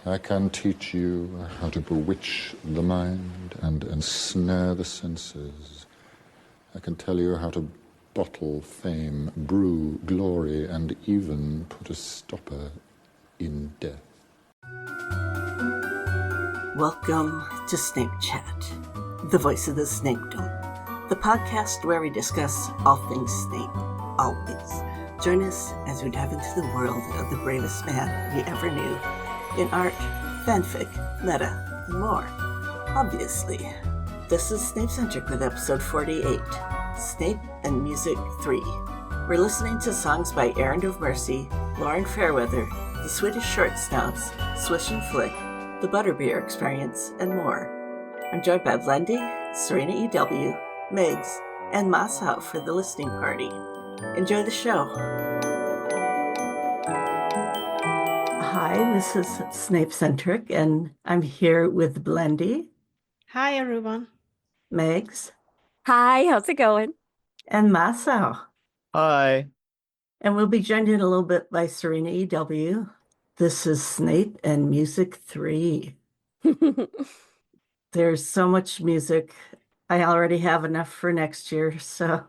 I can teach you how to bewitch the mind and ensnare the senses. I can tell you how to bottle fame, brew glory, and even put a stopper in death. Welcome to Snape Chat, the voice of the Snapedom, the podcast where we discuss all things Snape, always. Join us as we dive into the world of the bravest man we ever knew, in art, fanfic, meta, and more. Obviously. This is Snape-centric with episode 48, Snape and Music III. We're listening to songs by Errand of Mercy, Lauren Fairweather, the Swedish Short Snouts, Swish and Flick, the Butterbeer Experience, and more. I'm joined by Blendy, Serena E.W., Megs, and Masao for the listening party. Enjoy the show. Hi, this is Snape-centric, and I'm here with Blendy. Hi, everyone. Megs. Hi, how's it going? And Masao. Hi. And we'll be joined in a little bit by Serena E.W. This is Snape and Music III. There's so much music. I already have enough for next year, so...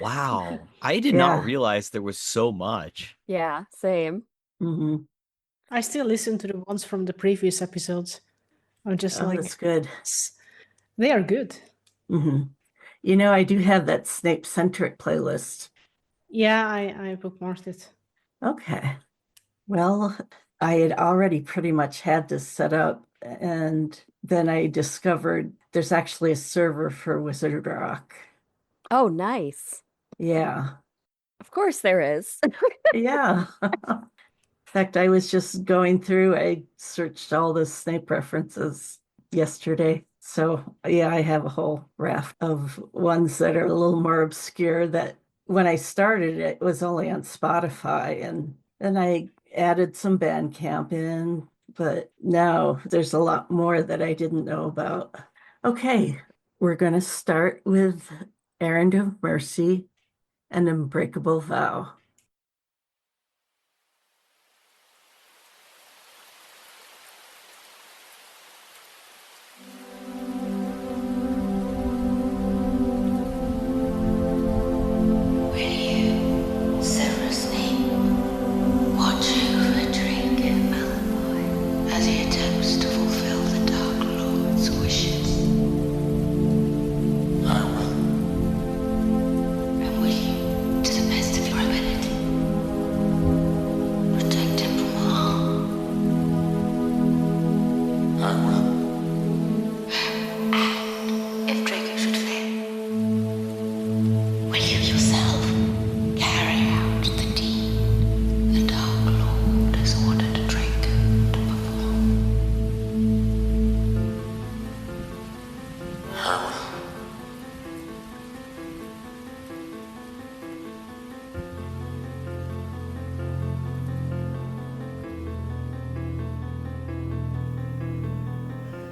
Wow. I did not realize there was so much. Yeah, same. Mm-hmm. I still listen to the ones from the previous episodes. I'm just that's good. They are good. Mm-hmm. You know, I do have that Snape-centric playlist. Yeah, I bookmarked it. Okay. Well, I had already pretty much had this set up, and then I discovered there's actually a server for Wizard Rock. Oh, nice. Yeah. Of course there is. Yeah. In fact, I was just going through, I searched all the Snape references yesterday. So, yeah, I have a whole raft of ones that are a little more obscure that when I started, it was only on Spotify. And then I added some Bandcamp in, but now there's a lot more that I didn't know about. Okay, we're going to start with Errand of Mercy, An Unbreakable Vow.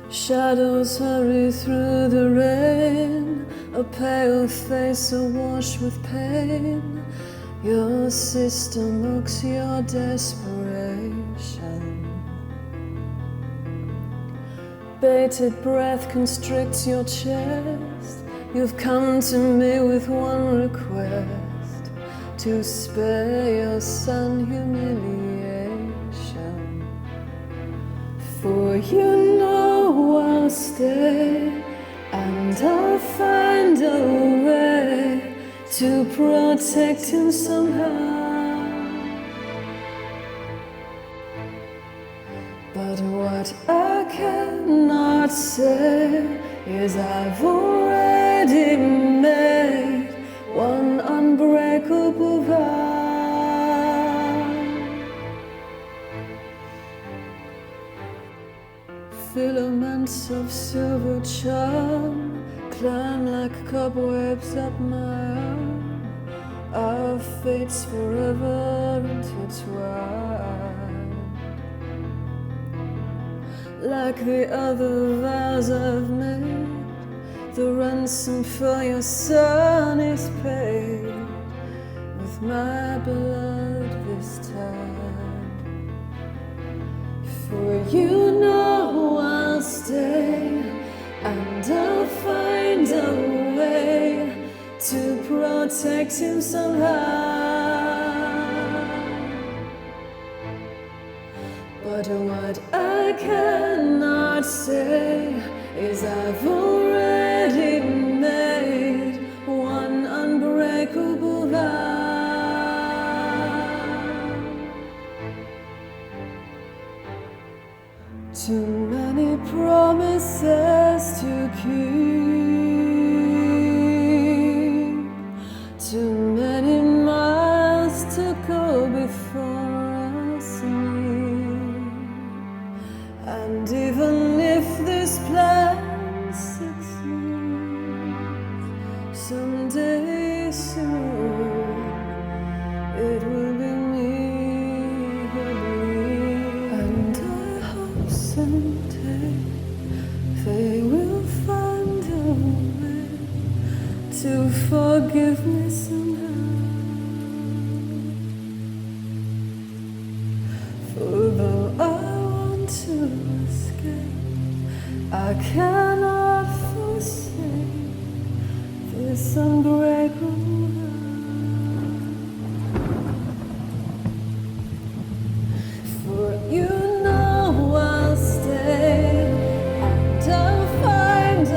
Shadows hurry through the rain, a pale face awash with pain. Your sister mocks your desperation. Bated breath constricts your chest. You've come to me with one request, to spare your son humiliation. For you know I'll stay, and I'll find a way to protect him somehow. But what I cannot say is I've already made one unbreakable vow. Filaments of silver charm climb like cobwebs up my arm. Our fates forever intertwined. Like the other vows I've made, the ransom for your son is paid with my blood this time. For you know I'll stay, and I'll find a way to protect him somehow. But what I cannot say is I've already made one unbreakable vow. Too many promises to keep, too many miles to go before I sleep. And even if this plan succeeds, someday soon it will be me who bleeds. And I hope someday they will find a way to forgive me somehow. For though I want to escape, I cannot forsake this unbreakable vow. For you know I'll stay, and I'll find a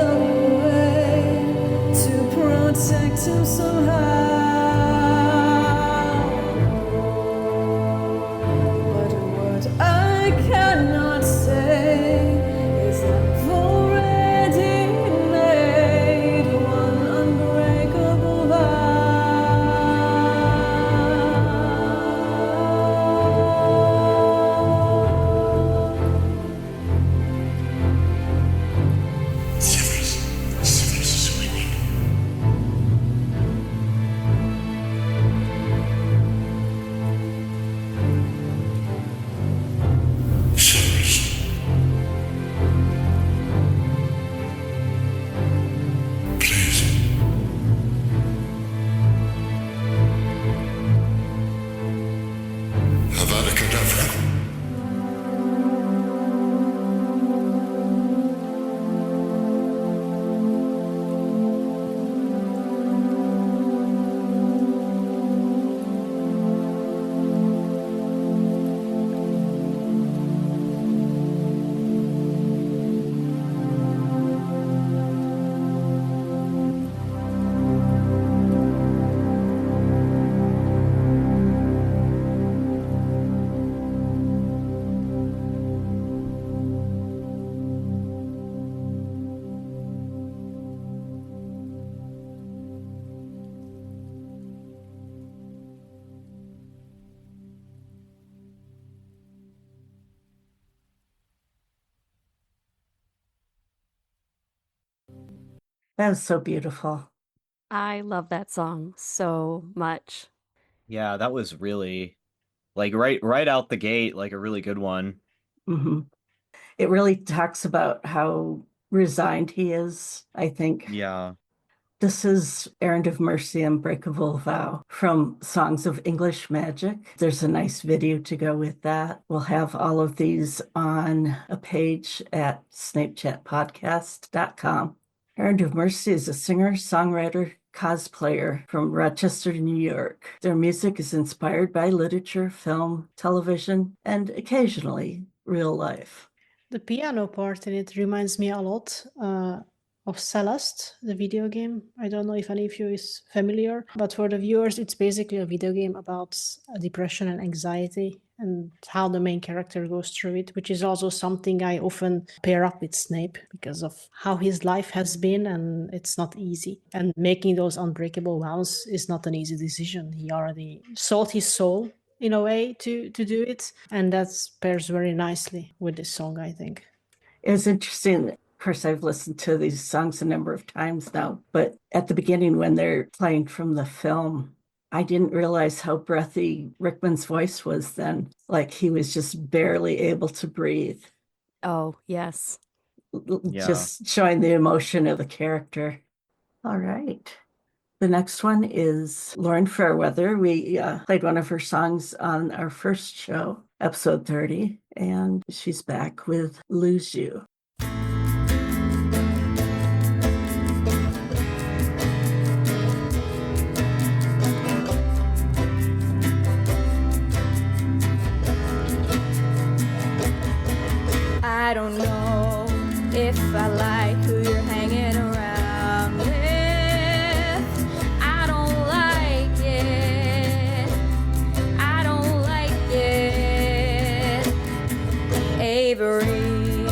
way to protect him somehow. But what I cannot say is I've already made one unbreakable vow. Severus is winning. Severus. Please. Avada Kedavra. That was so beautiful. I love that song so much. Yeah, that was really like right out the gate, like a really good one. Hmm. It really talks about how resigned he is, I think. Yeah. This is Errand of Mercy, Unbreakable Vow from Songs of English Magic. There's a nice video to go with that. We'll have all of these on a page at snapechatpodcast.com. Errand of Mercy is a singer, songwriter, cosplayer from Rochester, New York. Their music is inspired by literature, film, television, and occasionally real life. The piano part in it reminds me a lot of Celeste, the video game. I don't know if any of you is familiar, but for the viewers, it's basically a video game about depression and anxiety and how the main character goes through it, which is also something I often pair up with Snape because of how his life has been, and it's not easy. And making those unbreakable vows is not an easy decision. He already sold his soul in a way to do it, and that pairs very nicely with this song, I think. It was interesting. Of course, I've listened to these songs a number of times now, but at the beginning when they're playing from the film, I didn't realize how breathy Rickman's voice was then. Like he was just barely able to breathe. Oh, yes. Yeah. Just showing the emotion of the character. All right. The next one is Lauren Fairweather. We played one of her songs on our first show. episode 30, and she's back with Lose You. I don't know if I like who you're hanging around with. I don't like it. I don't like it. Avery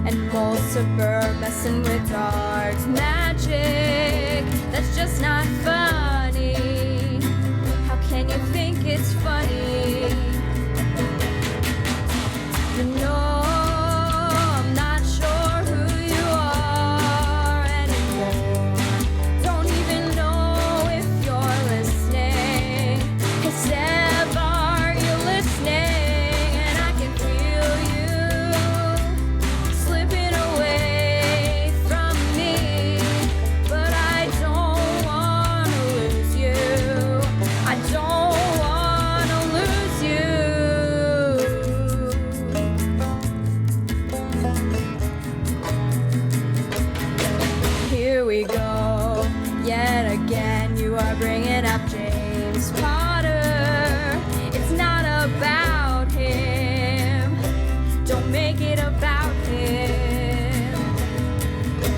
and Multiple messing with dark magic. That's just not funny. How can you think it's funny? You know, bringing up James Potter. It's not about him. Don't make it about him.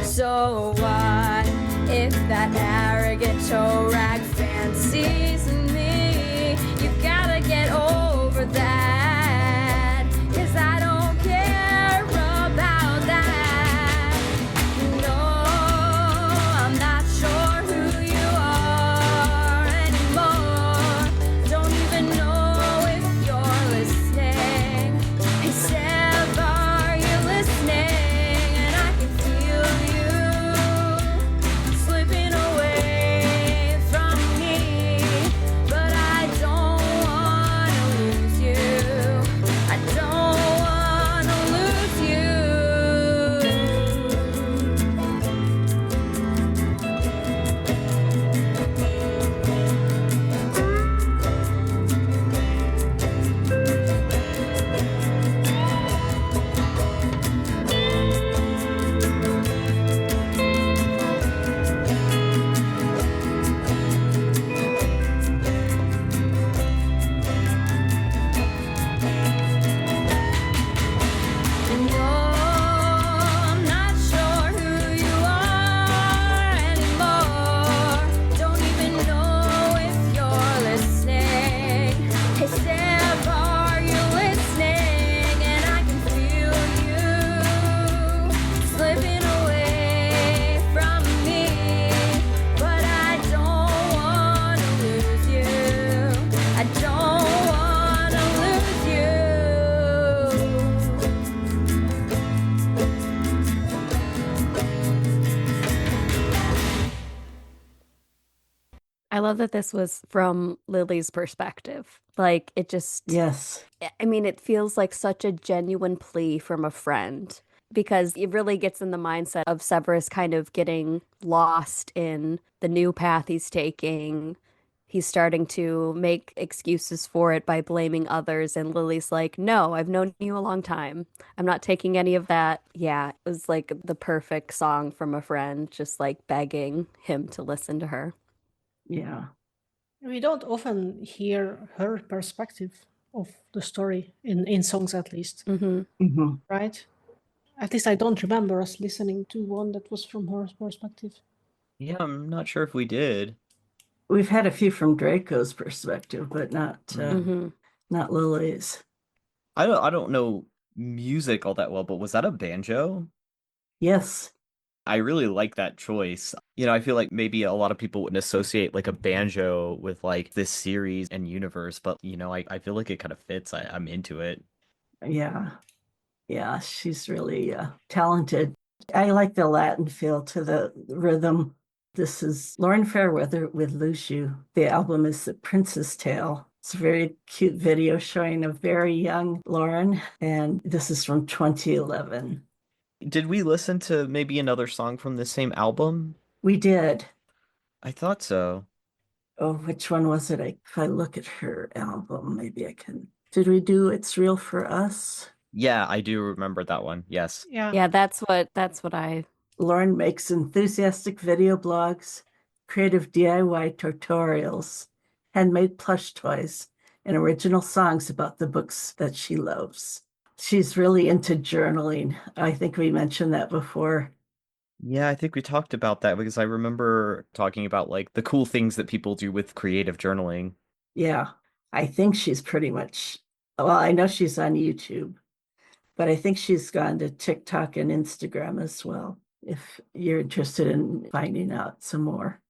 So what if that arrogant toe rag fancies me? You gotta get over that, 'cause I don't care about that. No, I'm not sure who you are anymore. Don't even know if you're listening. Hey Seb, are you listening? And I can feel you slipping away from me, but I don't wanna lose you. I don't wanna lose you. No, I'm not sure who you are anymore. Don't even know if you're listening. Hey Seb, are you listening? And I can feel you slipping away from me, but I don't wanna lose you. I don't wanna lose you. I love that this was from Lily's perspective. Like, it just, Yes. I mean, it feels like such a genuine plea from a friend because it really gets in the mindset of Severus kind of getting lost in the new path he's taking. He's starting to make excuses for it by blaming others. And Lily's like, no, I've known you a long time. I'm not taking any of that. Yeah, it was like the perfect song from a friend, just like begging him to listen to her. Yeah. We don't often hear her perspective of the story in songs, at least, Mm-hmm. right? At least I don't remember us listening to one that was from her perspective. Yeah, I'm not sure if we did. We've had a few from Draco's perspective, but not Lily's. I don't know music all that well, but was that a banjo? Yes. I really like that choice. You know, I feel like maybe a lot of people wouldn't associate like a banjo with like this series and universe, but you know, I feel like it kind of fits. I'm into it. Yeah. Yeah, she's really talented. I like the Latin feel to the rhythm. This is Lauren Fairweather with Lose You. The album is The Prince's Tale. It's a very cute video showing a very young Lauren, and this is from 2011. Did we listen to maybe another song from the same album? We did. I thought so. Oh, which one was it? If I look at her album, maybe I can. Did we do It's Real for Us? Yeah, I do remember that one. Yes. Yeah. Yeah, that's what I Lauren makes enthusiastic video blogs, creative DIY tutorials, handmade plush toys, and original songs about the books that she loves. She's really into journaling. I think we mentioned that before. Yeah, I think we talked about that because I remember talking about like the cool things that people do with creative journaling. Yeah, I think she's pretty much, well, I know she's on YouTube, but I think she's gone to TikTok and Instagram as well, if you're interested in finding out some more.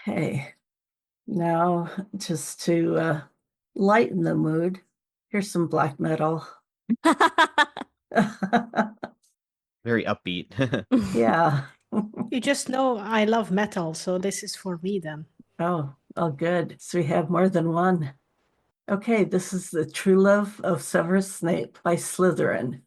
Okay, now just to lighten the mood, here's some black metal. Very upbeat. Yeah. You just know I love metal, so this is for me then. Oh, good. So we have more than one. Okay, this is The True Love of Severus Snape by Slytherin.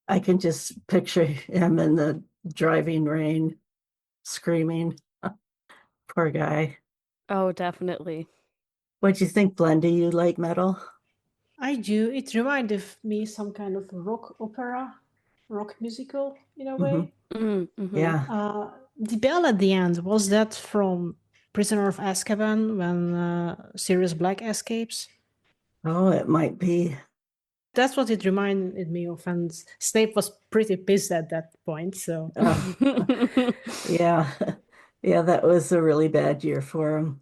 I can just picture him in the driving rain, screaming. Poor guy. Oh, definitely. What'd you think, Blenda? You like metal? I do. It reminded me some kind of rock opera, rock musical in a way. Yeah. The bell at the end, was that from Prisoner of Azkaban when Sirius Black escapes? Oh, it might be. That's what it reminded me of, and Snape was pretty pissed at that point, so Yeah. Yeah, that was a really bad year for him.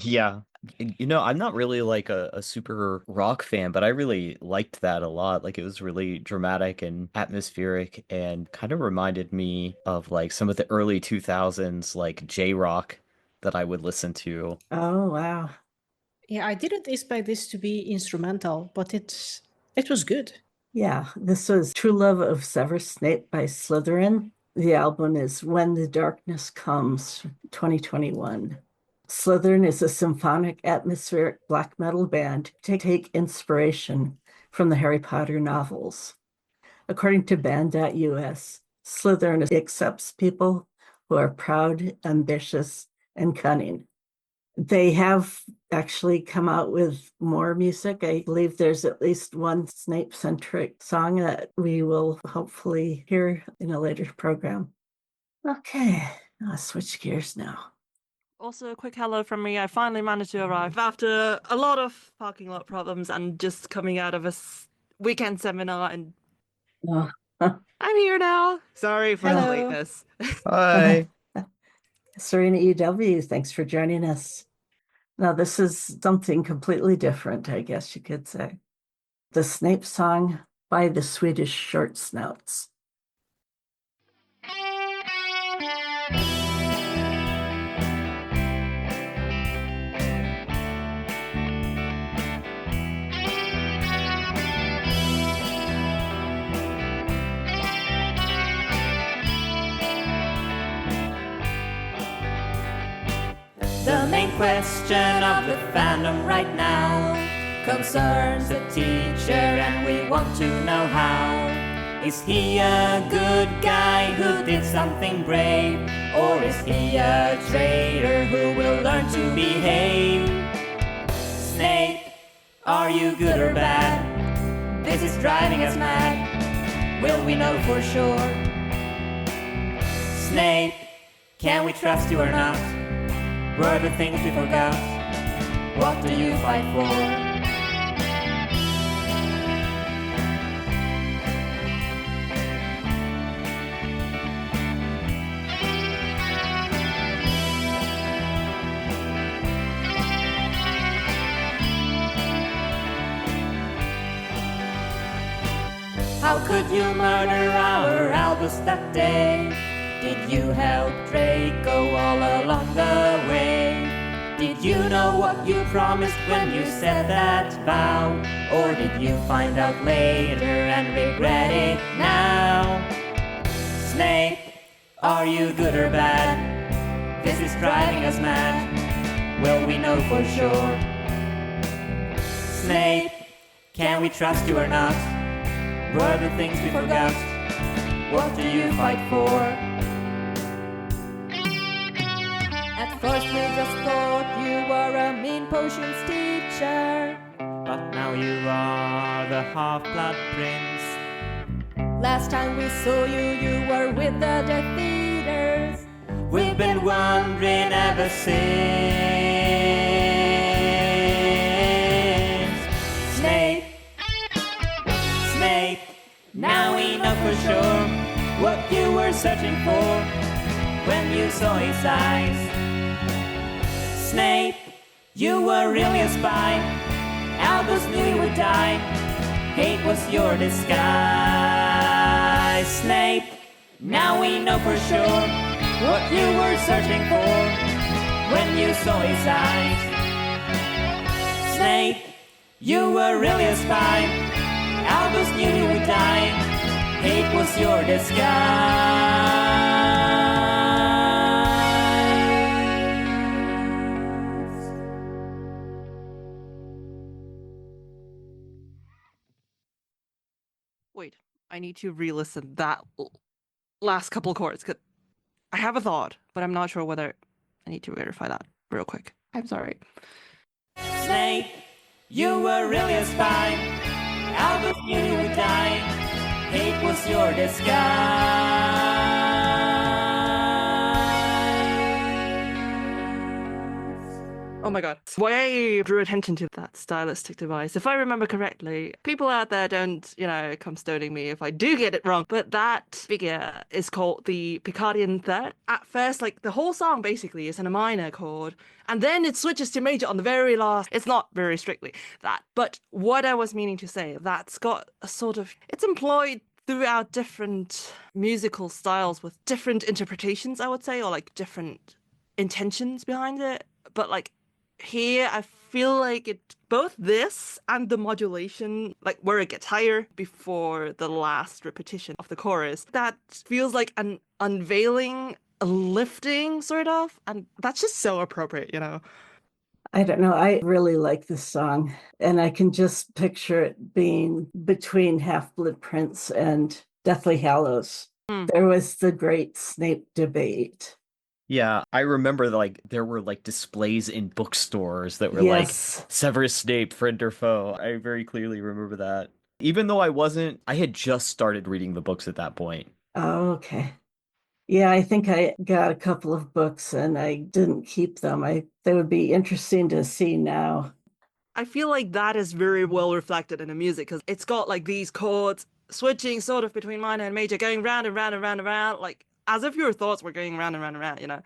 Yeah. I'm not really like a super rock fan, but I really liked that a lot. Like it was really dramatic and atmospheric and kind of reminded me of like some of the early 2000s like J-rock that I would listen to. Oh, wow. yeah, I didn't expect this to be instrumental, but it was good. Yeah, this was True Love of Severus Snape by Slytherin. The album is When the Darkness Comes, 2021. Slytherin is a symphonic, atmospheric black metal band to take inspiration from the Harry Potter novels. According to band.us, Slytherin accepts people who are proud, ambitious, and cunning. They have actually come out with more music. I believe there's at least one Snape-centric song that we will hopefully hear in a later program. Okay, I'll switch gears now. Also, a quick hello from me. I finally managed to arrive after a lot of parking lot problems and just coming out of a weekend seminar, and Oh, I'm here now. Sorry for the Hello. lateness. Hi. Serena EW, thanks for joining us. Now, this is something completely different, I guess you could say. The Snape song by the Swedish Short Snouts. The main question of the fandom right now concerns the teacher, and we want to know how. Is he a good guy who did something brave? Or is he a traitor who will learn to behave? Snape, are you good or bad? This is driving us mad. Will we know for sure? Snape, can we trust you or not? Were the things we forgot? What do you fight for? How could you murder our Albus that day? Did you help Draco all along the way? Did you know what you promised when you said that vow? Or did you find out later and regret it now? Snape, are you good or bad? This is driving us mad. Will we know for sure? Snape, can we trust you or not? Were the things we forgot? What do you fight for? At first we just thought you were a mean potions teacher, But now you are the Half-Blood Prince. last time we saw you, you were with the Death Eaters. We've been wondering ever since. Snape, Snape, now we know for sure what you were searching for when you saw his eyes. Snape, you were really a spy. Albus knew he would die. Hate was your disguise. Snape, now we know for sure what you were searching for when you saw his eyes. Snape, you were really a spy. Albus knew he would die. Hate was your disguise. Wait, I need to re-listen that last couple chords. 'Cause I have a thought, but I'm not sure whether I need to verify that real quick. I'm sorry. Snape, you were really a spy. Albus knew you would die. Hate was your disguise. Oh my god. Why I drew attention to that stylistic device. If I remember correctly, people out there don't, come stoning me if I do get it wrong, but that figure is called the Picardian third. At first, the whole song basically is in a minor chord, and then it switches to major on the very last. It's not very strictly that, but what I was meaning to say, that's got a sort of, it's employed throughout different musical styles with different interpretations, I would say, or different intentions behind it. But here, I feel like it, both this and the modulation, where it gets higher before the last repetition of the chorus, that feels like an unveiling, a lifting, sort of, and that's just so appropriate, I don't know. I really like this song, and I can just picture it being between Half-Blood Prince and Deathly Hallows. There was the great Snape debate. Yeah, I remember there were displays in bookstores that were Yes. Severus Snape, friend or foe. I very clearly remember that. Even though I had just started reading the books at that point. Oh, okay. Yeah, I think I got a couple of books and I didn't keep them. They would be interesting to see now. I feel like that is very well reflected in the music because it's got these chords switching sort of between minor and major, going round and round and round and round, as if your thoughts were going round and round and round,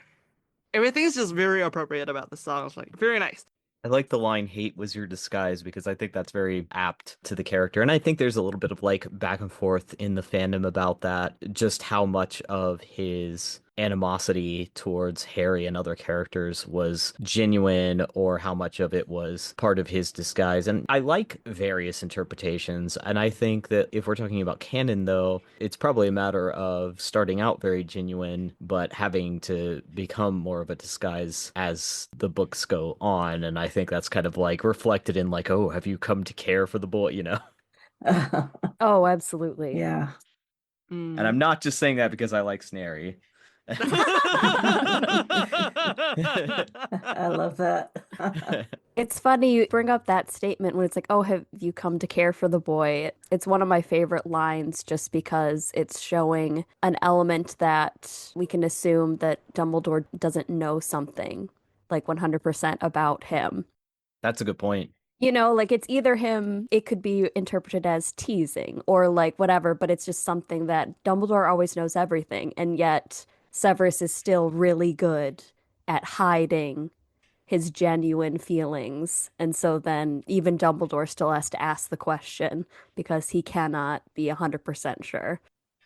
Everything's just very appropriate about the song. It's very nice. I like the line "hate was your disguise" because I think that's very apt to the character. And I think there's a little bit of back and forth in the fandom about that, just how much of his animosity towards Harry and other characters was genuine or how much of it was part of his disguise. And I like various interpretations. And I think that if we're talking about canon, though, it's probably a matter of starting out very genuine, but having to become more of a disguise as the books go on. And I think that's kind of reflected in oh, have you come to care for the boy, Oh, absolutely. Yeah. And I'm not just saying that because I like Snary. I love that. It's funny you bring up that statement when it's oh, have you come to care for the boy? It's one of my favorite lines just because it's showing an element that we can assume that Dumbledore doesn't know something 100% about him. That's a good point. It's either him, it could be interpreted as teasing or whatever, but it's just something that Dumbledore always knows everything, and yet Severus is still really good at hiding his genuine feelings. And so then even Dumbledore still has to ask the question because he cannot be 100% sure.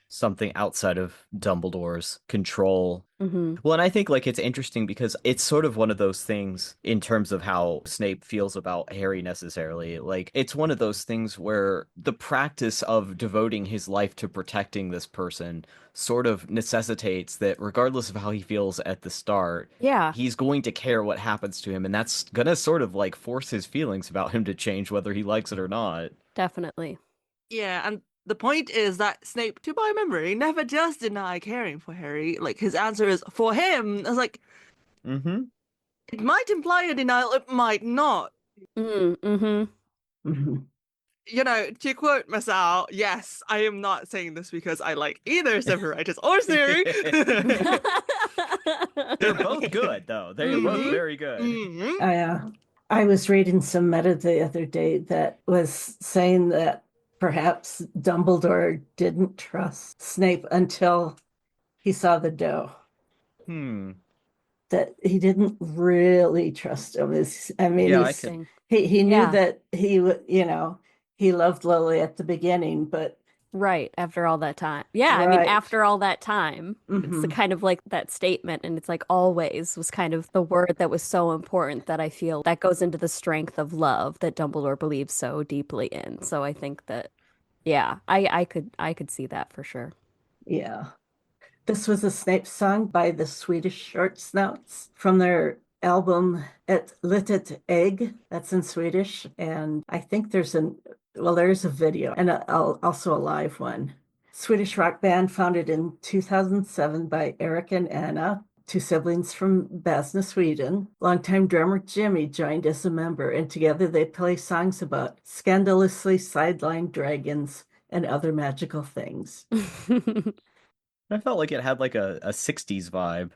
Something outside of Dumbledore's control. Mm-hmm. Well, and I think it's interesting because it's sort of one of those things in terms of how Snape feels about Harry necessarily. It's one of those things where the practice of devoting his life to protecting this person sort of necessitates that regardless of how he feels at the start, yeah, he's going to care what happens to him. And that's going to sort of force his feelings about him to change whether he likes it or not. Definitely. Yeah, and the point is that Snape, to my memory, never does deny caring for Harry. His answer is for him. I was Mm-hmm. It might imply a denial, it might not. Mm-hmm. Mm-hmm. To quote Masao, yes, I am not saying this because I like either Severus or Snary. They're both good, though. They're both very good. Mm-hmm. I was reading some meta the other day that was saying that perhaps Dumbledore didn't trust Snape until he saw the dough. That he didn't really trust him. He knew that he loved Lily at the beginning, but right after all that time. Yeah, right. I mean, after all that time, Mm-hmm. it's the kind of that statement, and it's always was kind of the word that was so important that I feel that goes into the strength of love that Dumbledore believes so deeply in. So I think that, yeah, I could see that for sure. Yeah. This was a Snape song by the Swedish Short Snouts from their album Ett litet ägg. That's in Swedish. And I think there's a video and also a live one. Swedish rock band founded in 2007 by Eric and Anna, two siblings from Basna, Sweden. Longtime drummer Jimmy joined as a member, and together they play songs about scandalously sidelined dragons and other magical things. I felt like it had like a 60s vibe.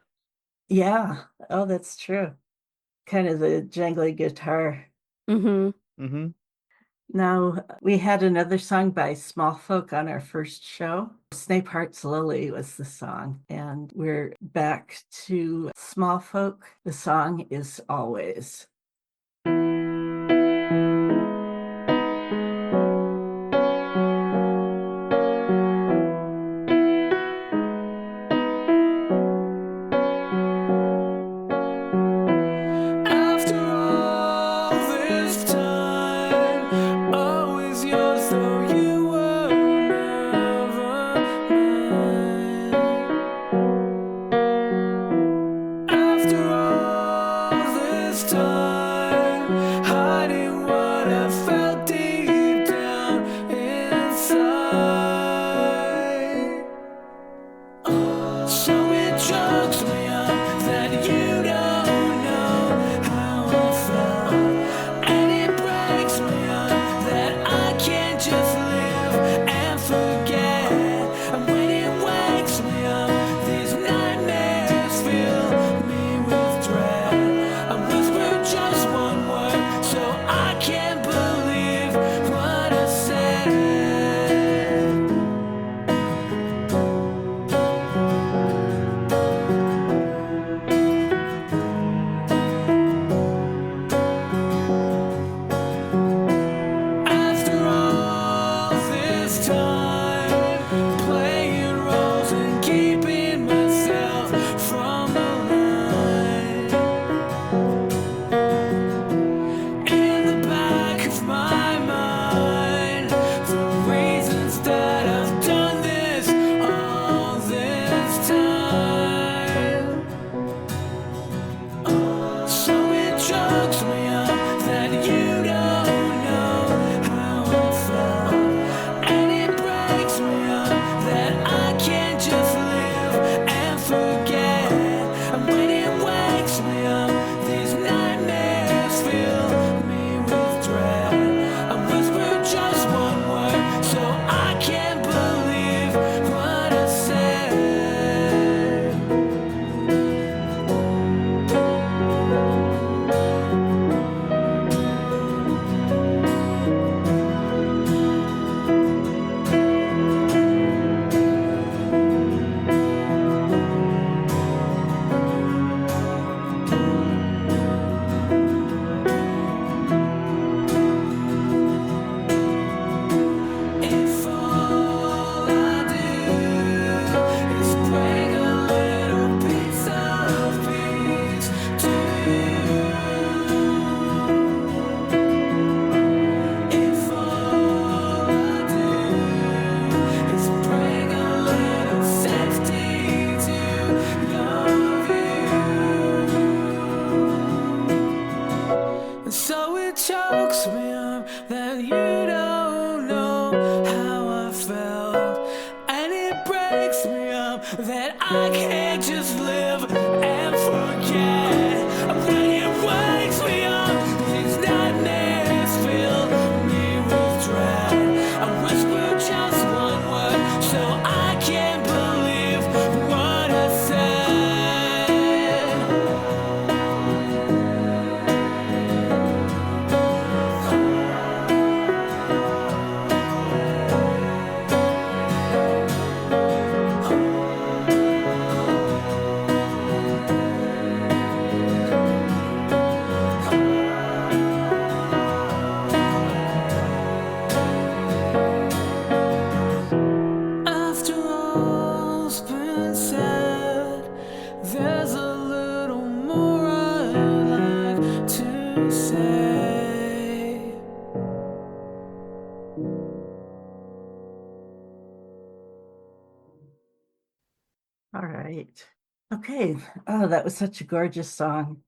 Yeah, oh, that's true. Kind of the jangly guitar. Mm-hmm. Now, we had another song by Small Folk on our first show. Snape Hearts Lily was the song, and we're back to Small Folk. The song is Always. All right. Okay. Oh, that was such a gorgeous song.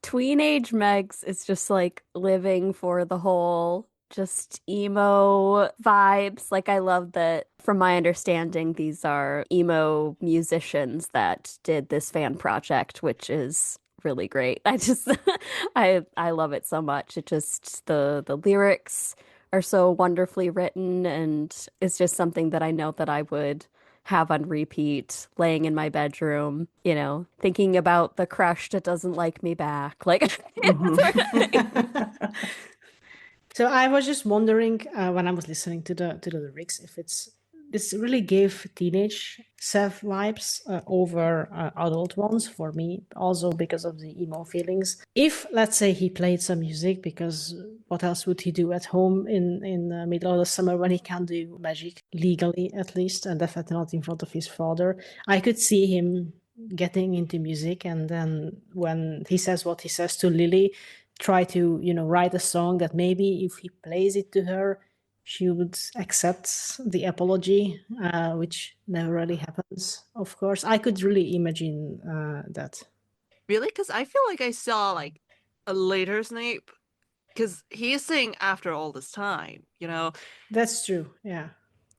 Tweenage Megs is just like living for the whole just emo vibes. Like, I love that, from my understanding, these are emo musicians that did this fan project, which is really great. I just I love it so much. It just the lyrics are so wonderfully written, and it's just something that I know that I would have on repeat, laying in my bedroom, thinking about the crush that doesn't like me back. Like, sort of thing. So I was just wondering when I was listening to the lyrics if this really gave teenage Sev vibes over adult ones for me, also because of the emo feelings. If, let's say, he played some music, because what else would he do at home in the middle of the summer when he can't do magic legally, at least, and definitely not in front of his father? I could see him getting into music, and then when he says what he says to Lily, try to write a song that maybe if he plays it to her, she would accept the apology, which never really happens, of course. I could really imagine that. Really? Because I feel like I saw like a later Snape, because he's saying after all this time, That's true, yeah.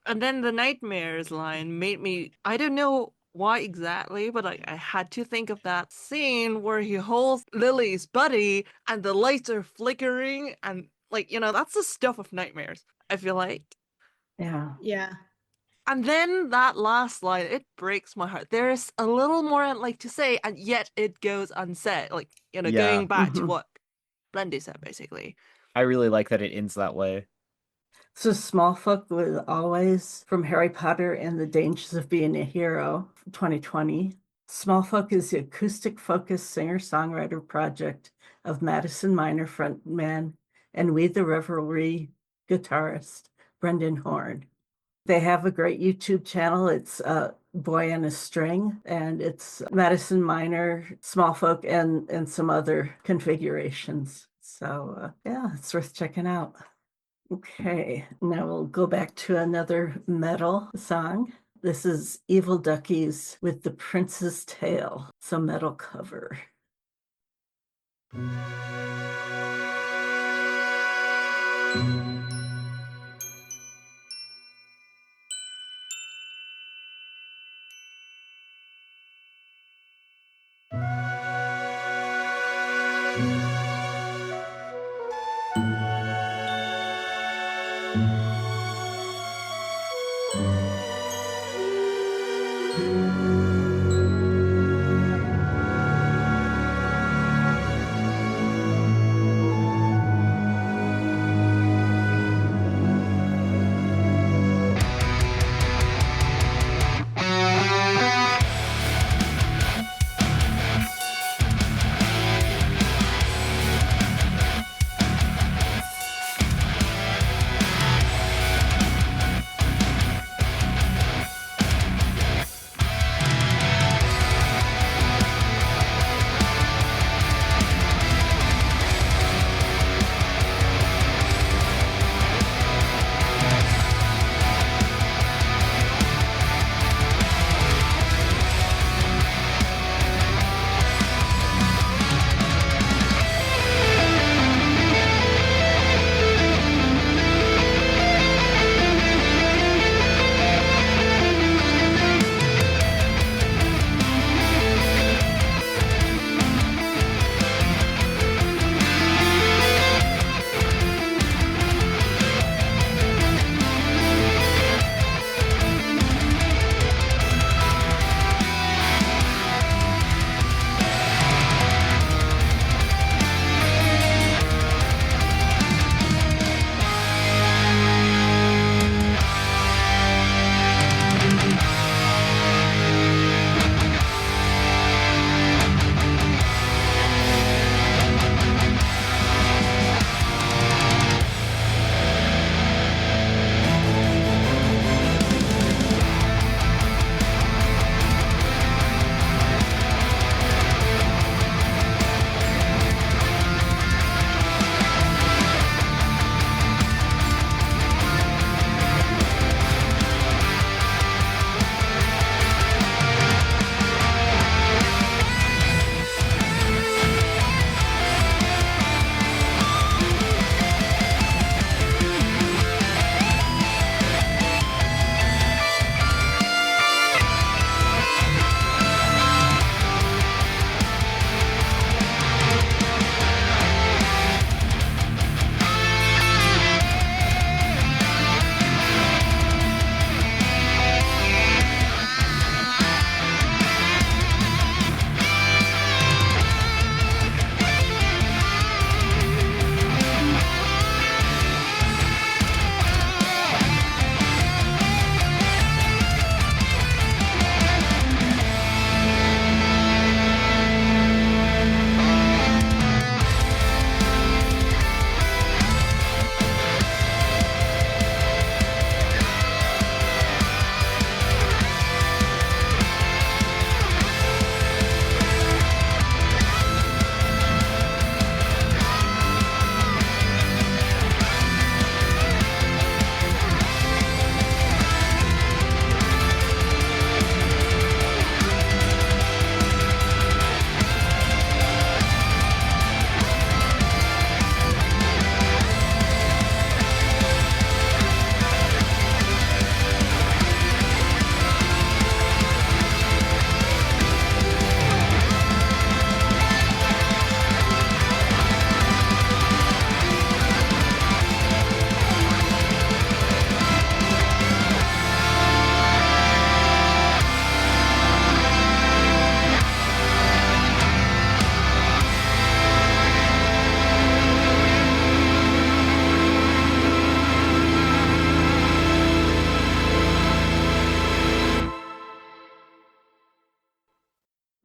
And then the nightmares line made me, I don't know why exactly, but I had to think of that scene where he holds Lily's body and the lights are flickering, and that's the stuff of nightmares, I feel like. Yeah. And then that last line, it breaks my heart. There's a little more I'd like to say, and yet it goes unsaid. Like, going back to what Blendy said, basically. I really like that it ends that way. So Smallfolk was always from Harry Potter and the Dangers of Being a Hero, 2020. Smallfolk is the acoustic-focused singer-songwriter project of Madison Minor frontman and We the Revelry guitarist, Brendan Horn. They have a great YouTube channel. It's Boy and a String, and it's Madison Minor, Smallfolk, and some other configurations. So yeah, it's worth checking out. Okay, now we'll go back to another metal song. This is Evil Duckies with The Prince's Tale. It's a metal cover.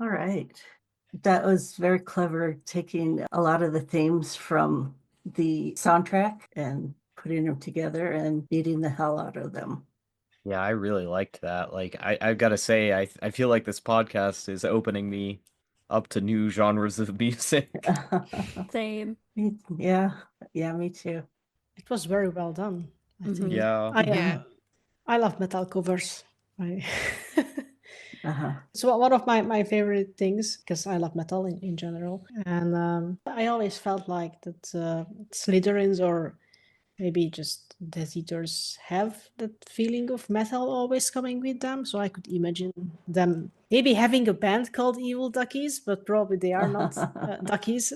All right. That was very clever, taking a lot of the themes from the soundtrack and putting them together and beating the hell out of them. Yeah, I really liked that. Like, I've got to say, I feel like this podcast is opening me up to new genres of music. Same. Yeah, me too. It was very well done, I think. Yeah. I love metal covers. I Uh-huh. It's one of my favorite things because I love metal in general. And I always felt like that Slytherins or maybe just Death Eaters have that feeling of metal always coming with them. So I could imagine them maybe having a band called Evil Duckies, but probably they are not Duckies,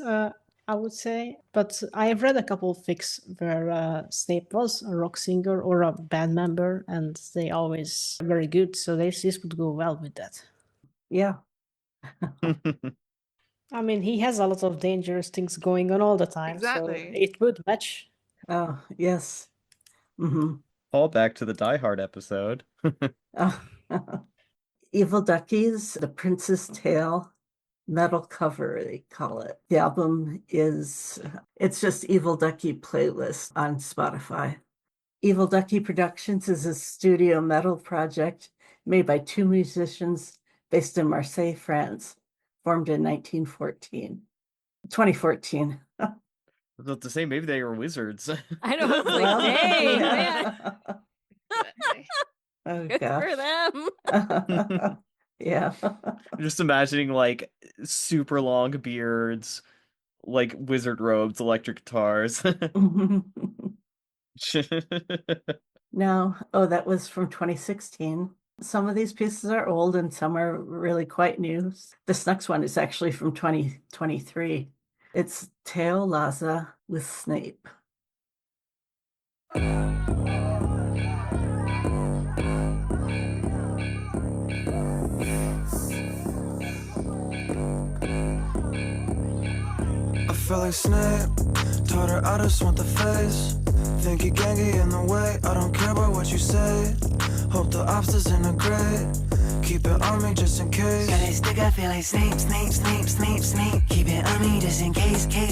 I would say. But I have read a couple of fics where Snape was a rock singer or a band member, and they always very good. So this would go well with that. Yeah. I mean, he has a lot of dangerous things going on all the time, Exactly. so it would match. Oh, yes. Mm-hmm. Call back to the Die Hard episode. Evil Duckies, The Prince's Tale, metal cover, they call it. The album it's just Evil Ducky playlist on Spotify. Evil Ducky Productions is a studio metal project made by two musicians based in Marseille, France, formed in 2014. I was about to say, maybe they were wizards. I know, it's like, dang, man. Oh, Good for them. Yeah. I'm just imagining like super long beards, like wizard robes, electric guitars. No, that was from 2016. Some of these pieces are old and some are really quite new. This next one is actually from 2023. It's Teo Laza with Snape. I feel like Snape, taught her I just want the face. Think you gangy in the way, I don't care about what you say. Hope the ops doesn't integrate, keep it on me just in case. Got it stick, I feel like Snape. Keep it on me just in case. Got it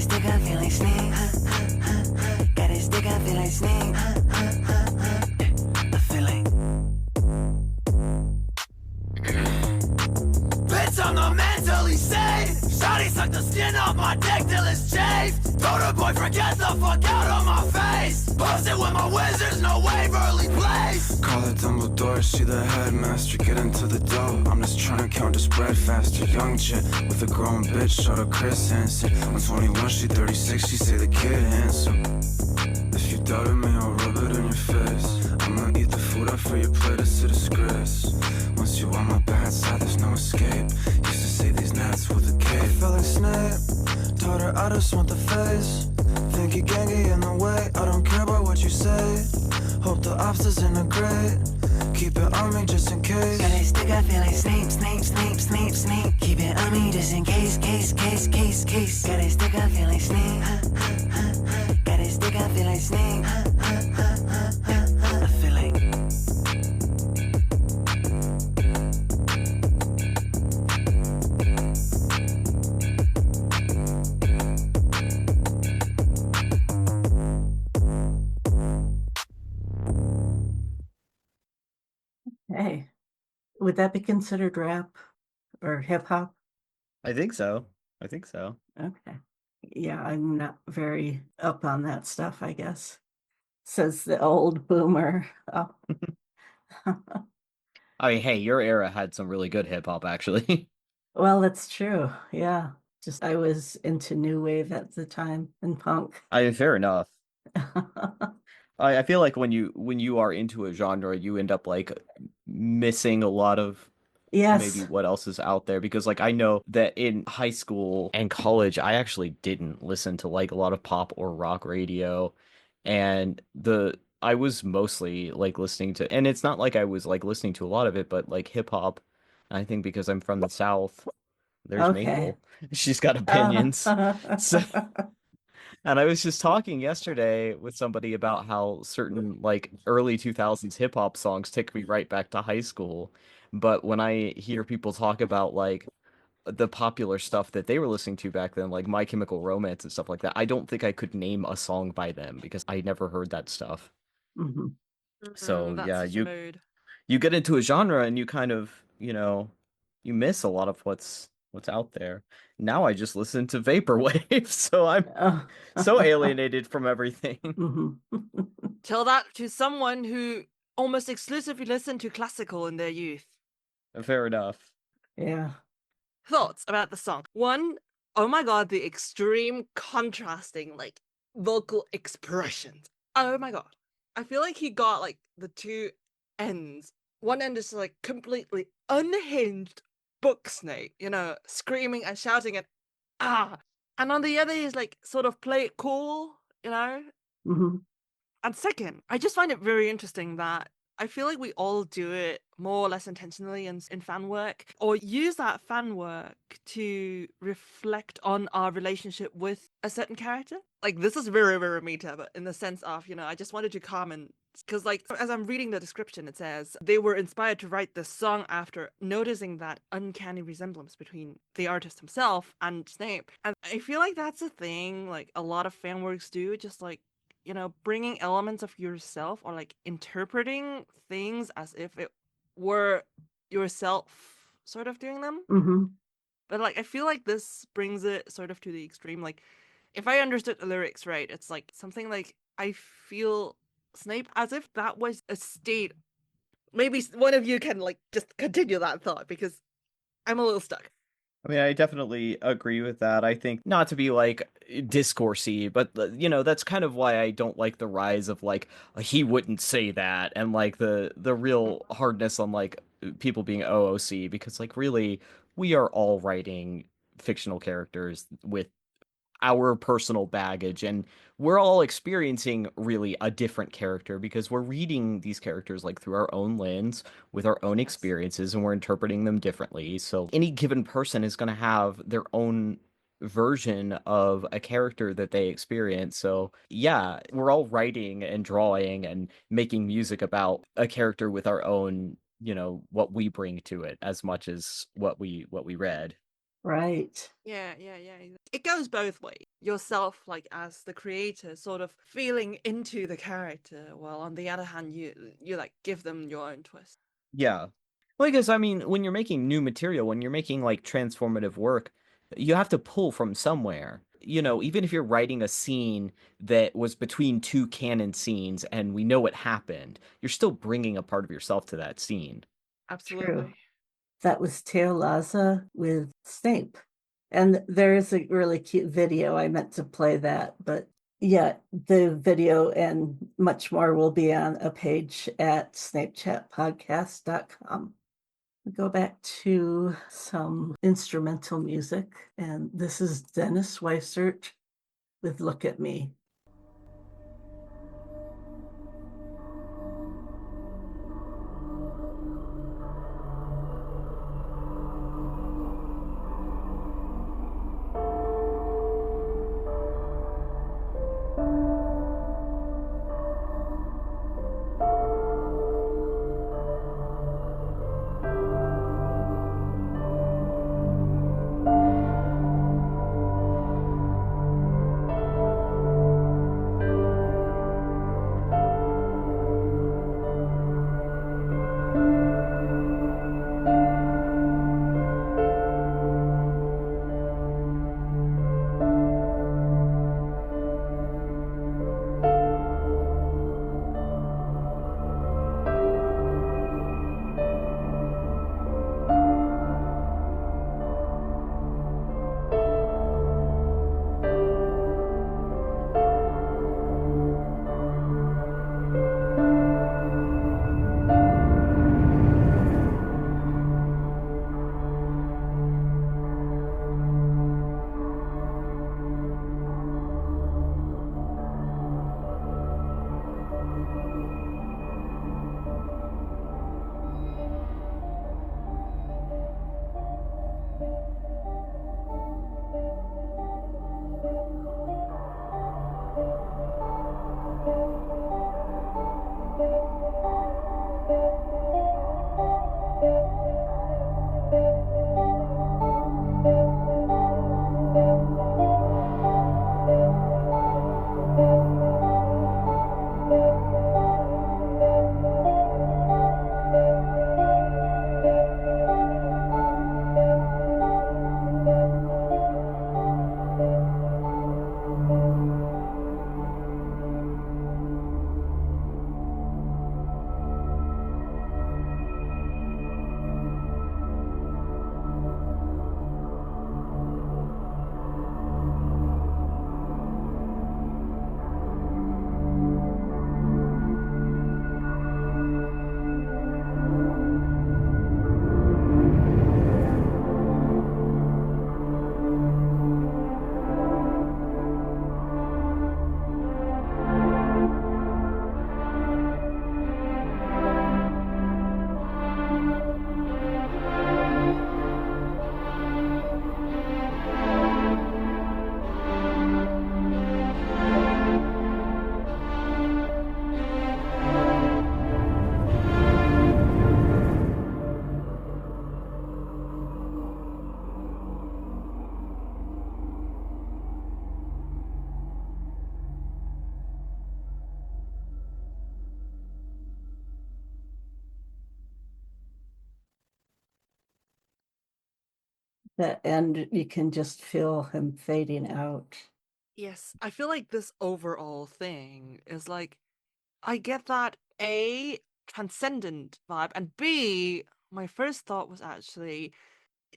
stick, I feel like Snape. Got it stick, I feel like Snape. I feel like Bitch, I'm not mentally safe. Shawty suck the skin off my dick till it's chafed. Told her boyfriend get the fuck out of my face. Posted with my wizards, no Waverly Place. Call her Dumbledore, she the headmaster. Get into the dough, I'm just trying to count the spread faster. Young chick with a grown bitch, shout out Chris Hansen. I'm 21, she 36, she say the kid handsome. If you doubted me, I'll rub it in your face. I'ma eat the food off for your plate, it's a disgrace. Once you on my bad side, there's no escape. Used to say these gnats with a cape. I feel like Snape, taught her I just want the face. Think you gangy in the way, I don't care about what you say. Hope the ops doesn't integrate, keep it on me just in case. got it stick, I feel like Snape. Keep it on me just in case. Got it stick, I feel like Snape. Got it stick, I feel like Snape. I feel like Hey, would that be considered rap or hip hop? I think so. Okay. Yeah, I'm not very up on that stuff, I guess. Says the old boomer. Oh. I mean, hey, your era had some really good hip hop, actually. Well, that's true. Yeah. Just I was into new wave at the time and punk. I mean, fair enough. I feel like when you are into a genre, you end up like missing a lot of Yes. maybe what else is out there, because like I know that in high school and college I actually didn't listen to like a lot of pop or rock radio, and I was mostly like listening to, and it's not like I was like listening to a lot of it, but like hip hop. I think because I'm from the South, there's Okay. Maple. She's got opinions. So And I was just talking yesterday with somebody about how certain like early 2000s hip hop songs take me right back to high school. But when I hear people talk about like the popular stuff that they were listening to back then, like My Chemical Romance and stuff like that, I don't think I could name a song by them because I never heard that stuff. Mm-hmm. So That's yeah, such a mood. you get into a genre and you kind of, you miss a lot of what's out there. Now I just listen to vaporwave, so I'm so alienated from everything. Mm-hmm. Tell that to someone who almost exclusively listened to classical in their youth. Fair enough. Yeah. Thoughts about the song. One, oh my god, the extreme contrasting, like, vocal expressions. Oh my god. I feel like he got, like, the two ends. One end is, like, completely unhinged book Snape, screaming and shouting and And on the other, he's, like, sort of play it cool, Mm-hmm. And second, I just find it very interesting that I feel like we all do it more or less intentionally in fan work, or use that fan work to reflect on our relationship with a certain character. Like, this is very, very meta, but in the sense of, I just wanted to comment. Because, like, as I'm reading the description, it says they were inspired to write this song after noticing that uncanny resemblance between the artist himself and Snape. And I feel like that's a thing, like, a lot of fan works do, just like, bringing elements of yourself or like interpreting things as if it were yourself sort of doing them. Mm-hmm. But like, I feel like this brings it sort of to the extreme. Like, if I understood the lyrics right, it's like something like, I feel Snape as if that was a state. Maybe one of you can like just continue that thought because I'm a little stuck. I mean, I definitely agree with that. I think not to be like discoursey, but that's kind of why I don't like the rise of like he wouldn't say that and like the real hardness on like people being OOC because like really we are all writing fictional characters with our personal baggage and we're all experiencing really a different character because we're reading these characters like through our own lens with our own experiences and we're interpreting them differently. So any given person is going to have their own version of a character that they experience. So yeah, we're all writing and drawing and making music about a character with our own, what we bring to it as much as what we read. Right. Yeah. It goes both ways. Yourself, like as the creator, sort of feeling into the character, while on the other hand, you like give them your own twist. Yeah. Well, because I mean, when you're making new material, when you're making like transformative work, you have to pull from somewhere. Even if you're writing a scene that was between two canon scenes and we know what happened, you're still bringing a part of yourself to that scene. Absolutely. True. That was Teo Laza with Snape. And there is a really cute video. I meant to play that, but yeah, the video and much more will be on a page at snapechatpodcast.com. We'll go back to some instrumental music, and this is Dennis Weissert with Look at Me. The end, you can just feel him fading out. Yes, I feel like this overall thing is like, I get that A, transcendent vibe, and B, my first thought was actually,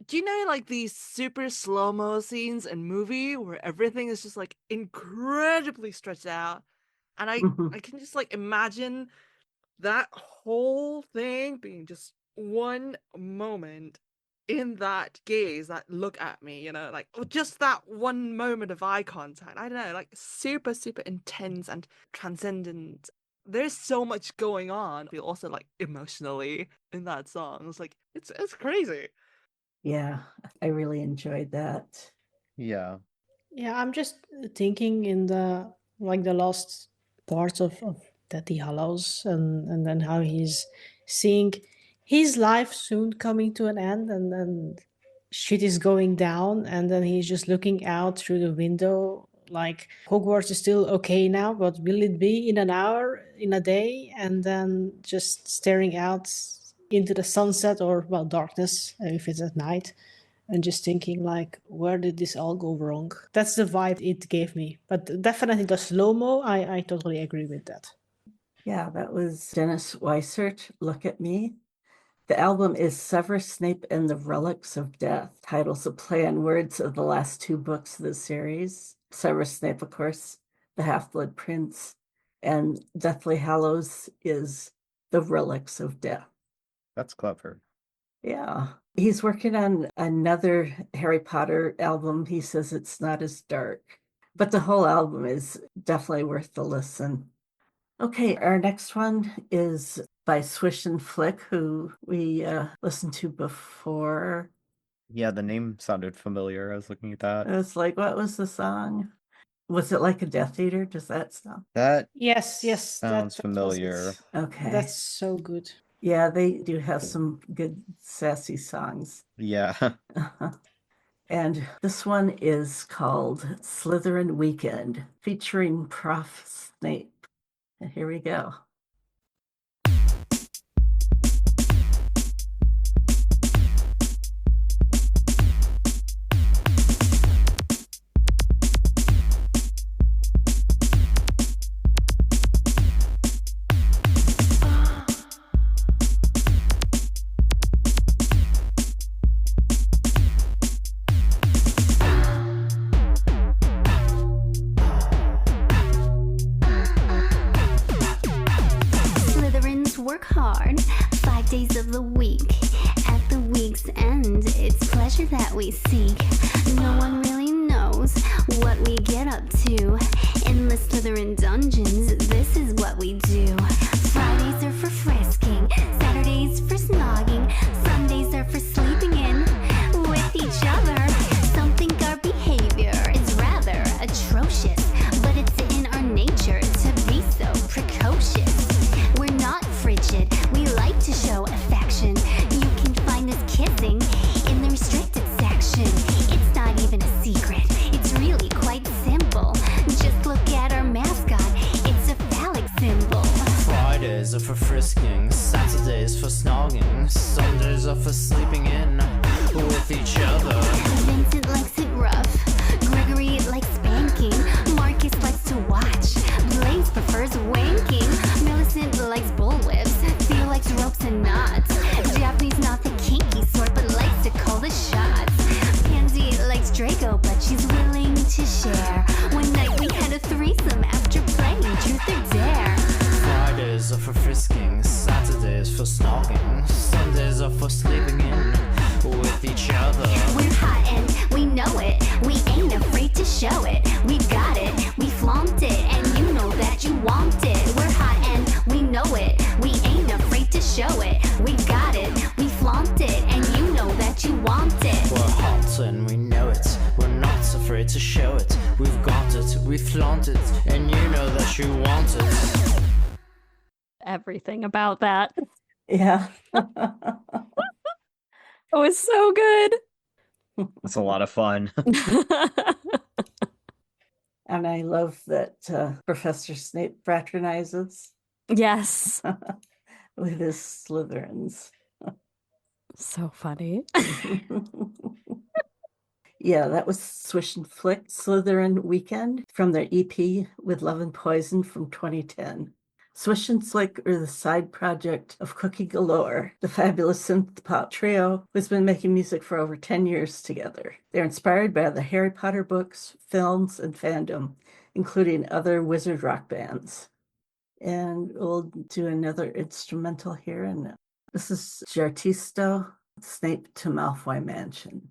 do you know like these super slow-mo scenes in movie where everything is just like incredibly stretched out? And I can just like imagine that whole thing being just one moment in that gaze, that look at me, like just that one moment of eye contact. I don't know, like super, super intense and transcendent. There's so much going on. I feel also like emotionally in that song. It's like it's crazy. Yeah, I really enjoyed that. Yeah. Yeah, I'm just thinking in the last parts of Deathly Hallows, and then how he's seeing his life soon coming to an end, and then shit is going down, and then he's just looking out through the window like Hogwarts is still okay now, but will it be in an hour, in a day? And then just staring out into the sunset, or well, darkness if it's at night, and just thinking like, where did this all go wrong? That's the vibe it gave me. But definitely the slow-mo, I totally agree with that. Yeah, that was Dennis Weissert, Look at Me. The album is Severus Snape and the Relics of Death. Titles a play on words of the last two books of the series. Severus Snape, of course, the Half-Blood Prince, and Deathly Hallows is The Relics of Death. That's clever. Yeah. He's working on another Harry Potter album. He says it's not as dark, but the whole album is definitely worth the listen. Okay, our next one is by Swish and Flick, who we listened to before. Yeah, the name sounded familiar. I was looking at that. I was like, what was the song? Was it like a Death Eater? Does that sound? That Yes, sounds that was it. familiar. Okay. That's so good. Yeah, they do have some good sassy songs. Yeah. And this one is called Slytherin Weekend, featuring Prof. Snape. And here we go. Slytherins work hard 5 days of the week. At the week's end, it's pleasure that we seek. No one really knows what we get up to. In the Slytherin dungeons, this is what we do. Fridays are for frisking, Saturdays for snogging, Sundays are for sleeping in with each other. Some think our behavior is rather atrocious, but it's in our nature to be so precocious. We're not frigid, we like to show affection. You can find us kissing in the restricted section. It's not even a secret, it's really quite simple. Just look at our mascot, it's a phallic symbol. Fridays are for frisking, Saturdays for snogging, Sundays are for sleeping in with each other. Vincent likes it rough, Gregory likes spanking, Marcus likes to watch, Blaze prefers wanking, Millicent likes bullwhips, Theo likes ropes and knots, Daphne's not the kinky sort but likes to call the shots, Pansy likes Draco but she's willing to share. One night we had a threesome after playing Truth or Dare. Fridays are for frisking, Saturdays for snogging, Sundays are for sleeping in with each other. We're hot and we know it, we ain't afraid to show it. We got it, we flaunt it, and you know that you want it. We're hot and we know it, we ain't afraid to show it. We got it, we flaunt it, and you know that you want it. We're hot and we know it, we're not afraid to show it. We've got it, we flaunt it, and you know that you want it. Everything about that. Yeah. It was so good. It's a lot of fun. And I love that Professor Snape fraternizes Yes. with his Slytherins. So funny. Yeah, that was Swish and Flick Slytherin Weekend from their EP With Love and Poison from 2010. Swish and Flick are the side project of Cookie Galore, the fabulous synth pop trio who's been making music for over 10 years together. They're inspired by the Harry Potter books, films, and fandom, including other wizard rock bands. And we'll do another instrumental here. And this is Giartisto, Snape to Malfoy Mansion.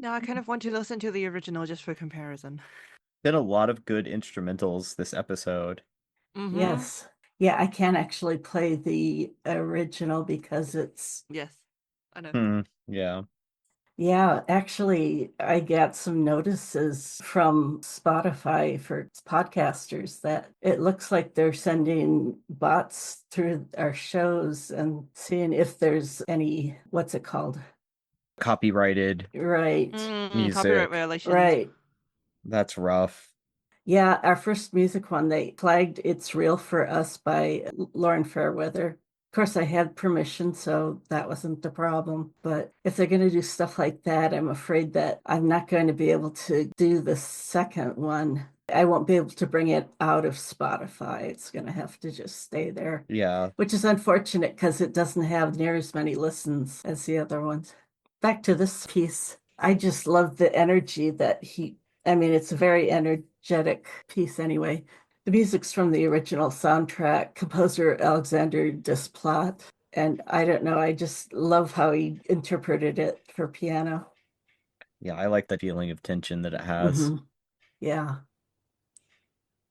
Now I kind of want to listen to the original just for comparison. Been a lot of good instrumentals this episode. Mm-hmm. Yes. Yeah, I can't actually play the original because it's. Yes, I know. Yeah. Yeah, actually, I got some notices from Spotify for podcasters that it looks like they're sending bots through our shows and seeing if there's any, what's it called? Copyrighted Right. music. Copyright violations. Right. That's rough. Yeah, our first music one, they flagged It's Real for Us by Lauren Fairweather. Of course, I had permission, so that wasn't the problem. But if they're going to do stuff like that, I'm afraid that I'm not going to be able to do the second one. I won't be able to bring it out of Spotify. It's going to have to just stay there. Yeah. Which is unfortunate because it doesn't have near as many listens as the other ones. Back to this piece. I just love the energy that it's a very energetic piece anyway. The music's from the original soundtrack, composer Alexander Desplat. And I don't know, I just love how he interpreted it for piano. Yeah, I like the feeling of tension that it has. Mm-hmm. Yeah.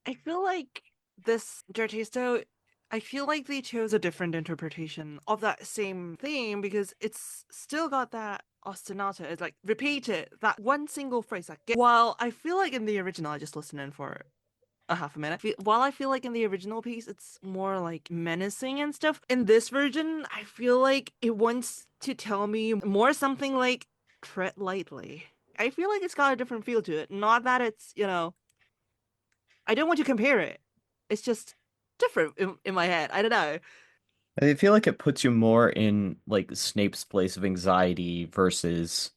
I feel like this Giartisto, I feel like they chose a different interpretation of that same theme because it's still got that ostinato. It's like repeated, that one single phrase. While I feel like in the original, I just listened in for a half a minute. While I feel like in the original piece, it's more like menacing and stuff. In this version, I feel like it wants to tell me more something like tread lightly. I feel like it's got a different feel to it. Not that it's, I don't want to compare it. It's just different in my head. I don't know. I feel like it puts you more in like Snape's place of anxiety versus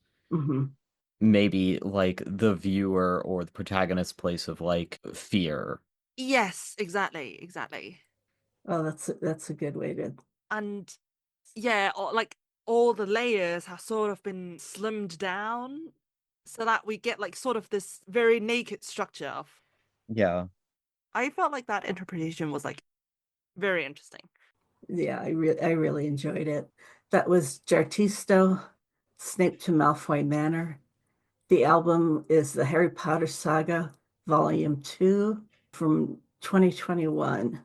maybe like the viewer or the protagonist's place of like fear. Yes, exactly. Oh, that's a good way to. And yeah, like all the layers have sort of been slimmed down so that we get like sort of this very naked structure of. Yeah. I felt like that interpretation was like very interesting. Yeah, I really enjoyed it. That was Giartisto, Snape to Malfoy Manor. The album is the Harry Potter Saga, Volume 2 from 2021.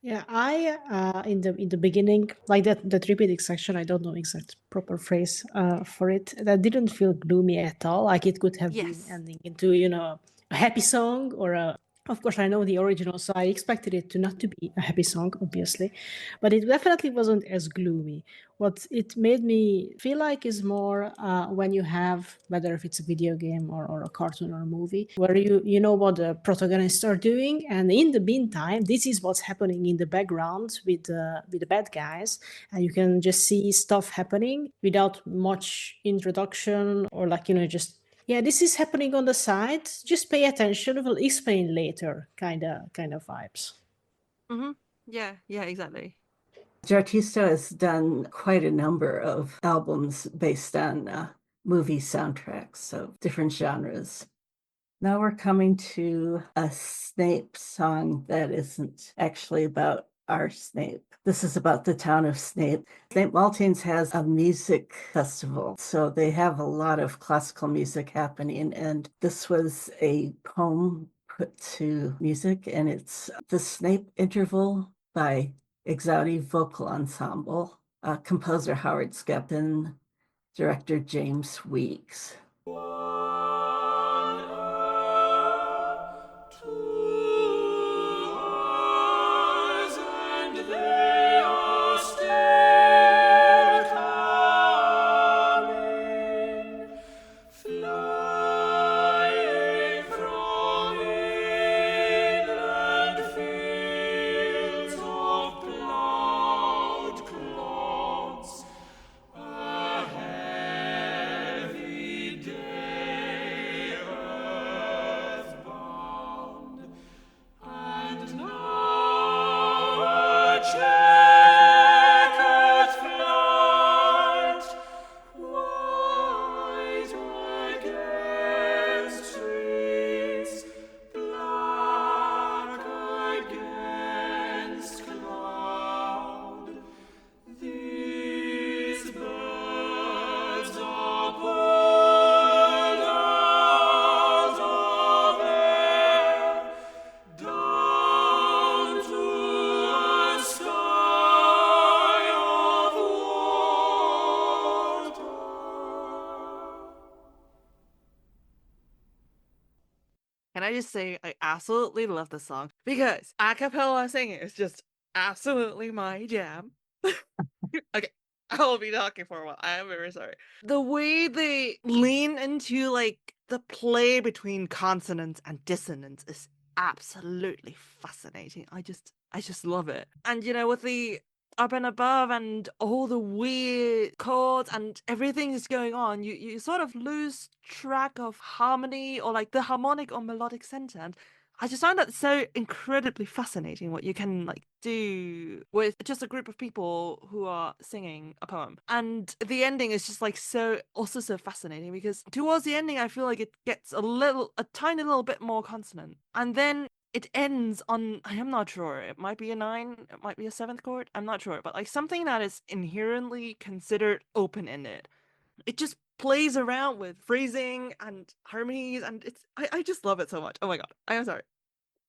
Yeah, I in the beginning, like that repeating section, I don't know exact proper phrase for it. That didn't feel gloomy at all. Like it could have been Yes. ending into, you know, a happy song or a. Of course, I know the original, so I expected it to not to be a happy song, obviously, but it definitely wasn't as gloomy. What it made me feel like is more when you have, whether if it's a video game or a cartoon or a movie, where you know what the protagonists are doing, and in the meantime, this is what's happening in the background with the bad guys, and you can just see stuff happening without much introduction or like, you know, just yeah, this is happening on the side. Just pay attention. We'll explain later. Kind of vibes. Mm-hmm. Yeah, exactly. Jartisto has done quite a number of albums based on movie soundtracks of different genres. Now we're coming to a Snape song that isn't actually about our Snape. This is about the town of Snape. St. Maltings has a music festival, so they have a lot of classical music happening, and this was a poem put to music, and it's The Snape Interval by Exaudi Vocal Ensemble, composer Howard Skepin, director James Weeks. Can I just say I absolutely love this song because a cappella singing is just absolutely my jam. Okay, I'll be talking for a while. I am very sorry. The way they lean into like the play between consonants and dissonance is absolutely fascinating. I just love it. And you know, with the up and above and all the weird chords and everything is going on, you sort of lose track of harmony or like the harmonic or melodic center. And I just find that so incredibly fascinating what you can like do with just a group of people who are singing a poem. And the ending is just like also so fascinating because towards the ending I feel like it gets a tiny little bit more consonant. And then it ends on, I am not sure, it might be a 9, it might be a 7th chord, I'm not sure, but like something that is inherently considered open-ended. It just plays around with phrasing and harmonies, and I just love it so much. Oh my god, I am sorry.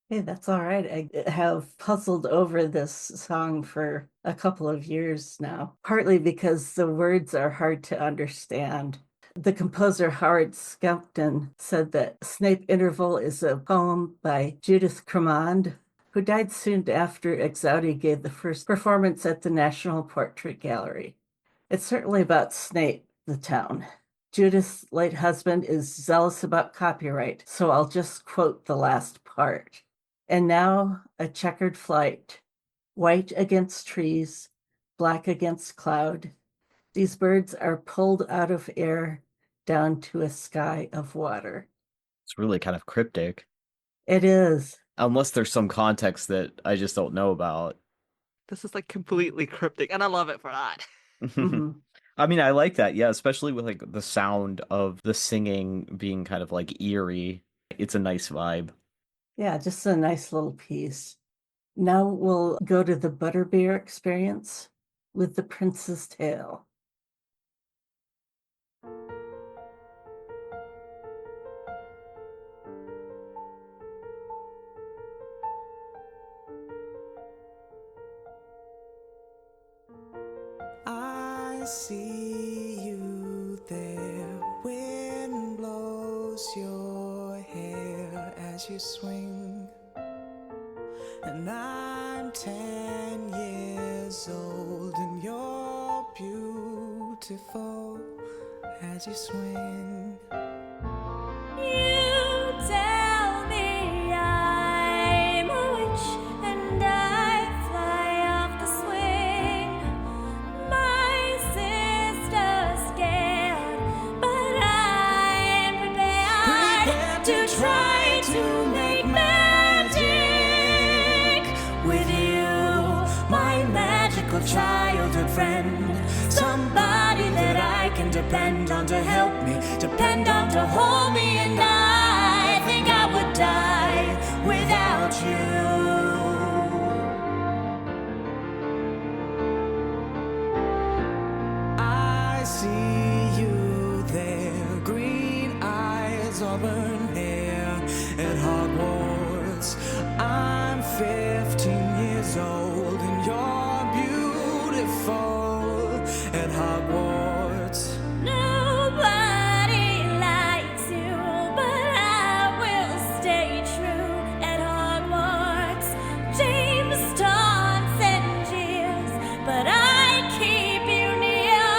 Hey, that's all right. I have puzzled over this song for a couple of years now, partly because the words are hard to understand. The composer Howard Skepton said that Snape Interval is a poem by Judith Cremond, who died soon after Exaudi gave the first performance at the National Portrait Gallery. It's certainly about Snape, the town. Judith's late husband is zealous about copyright, so I'll just quote the last part. And now a checkered flight, white against trees, black against cloud. These birds are pulled out of air down to a sky of water. It's really kind of cryptic. It is. Unless there's some context that I just don't know about. This is like completely cryptic, and I love it for that. Mhm. I mean, I like that, yeah, especially with like the sound of the singing being kind of like eerie. It's a nice vibe. Yeah, just a nice little piece. Now we'll go to the Butterbeer experience with the Prince's Tale. I see you there. Wind blows your hair as you swing. And I'm 10 years old and you're beautiful as you swing. You tell me I'm a witch and I fly off the swing. My sister's scared, but I'm prepared to try to make magic with you, my magical childhood friend. Somebody that I can depend on to help me, depend on to hold me, and I think I would die without you. I see you there, green eyes, auburn hair at Hogwarts. I'm 15 years old and you're beautiful at Hogwarts. Nobody likes you, but I will stay true at Hogwarts. James taunts and jeers, but I keep you near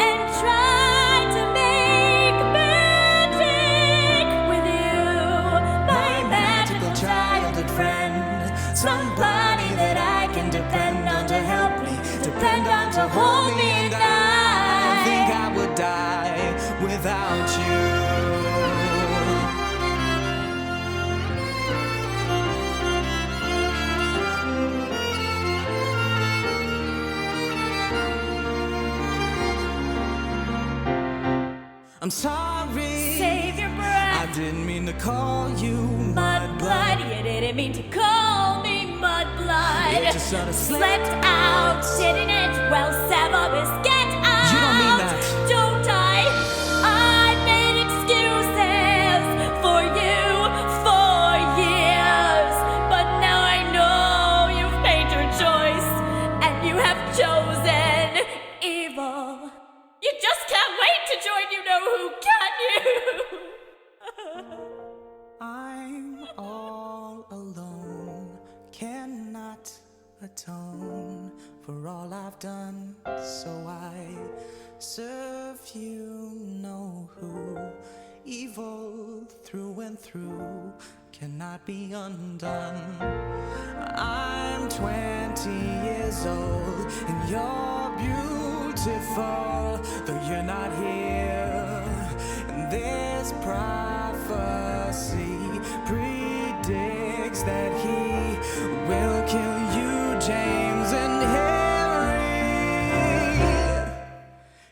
and try to make magic with you, my magical childhood friend. Somebody that I can depend on to help me, depend on to hold me, and I think I would die without you. I'm sorry, save your breath. I didn't mean to call you Mudblood. You didn't mean to call me Mudblood. It just sort of Slept out, didn't it? Well, Severus, get out. You don't mean that. Don't I? I made excuses for you for years, but now I know you've made your choice and you have chosen evil. You just can't wait to join you know who, can you? I'm all alone, cannot atone for all I've done, so I serve you know who. Evil through and through cannot be undone. I'm 20 years old and you're beautiful, though you're not here. And this prophecy predicts that he will kill you, James and Harry.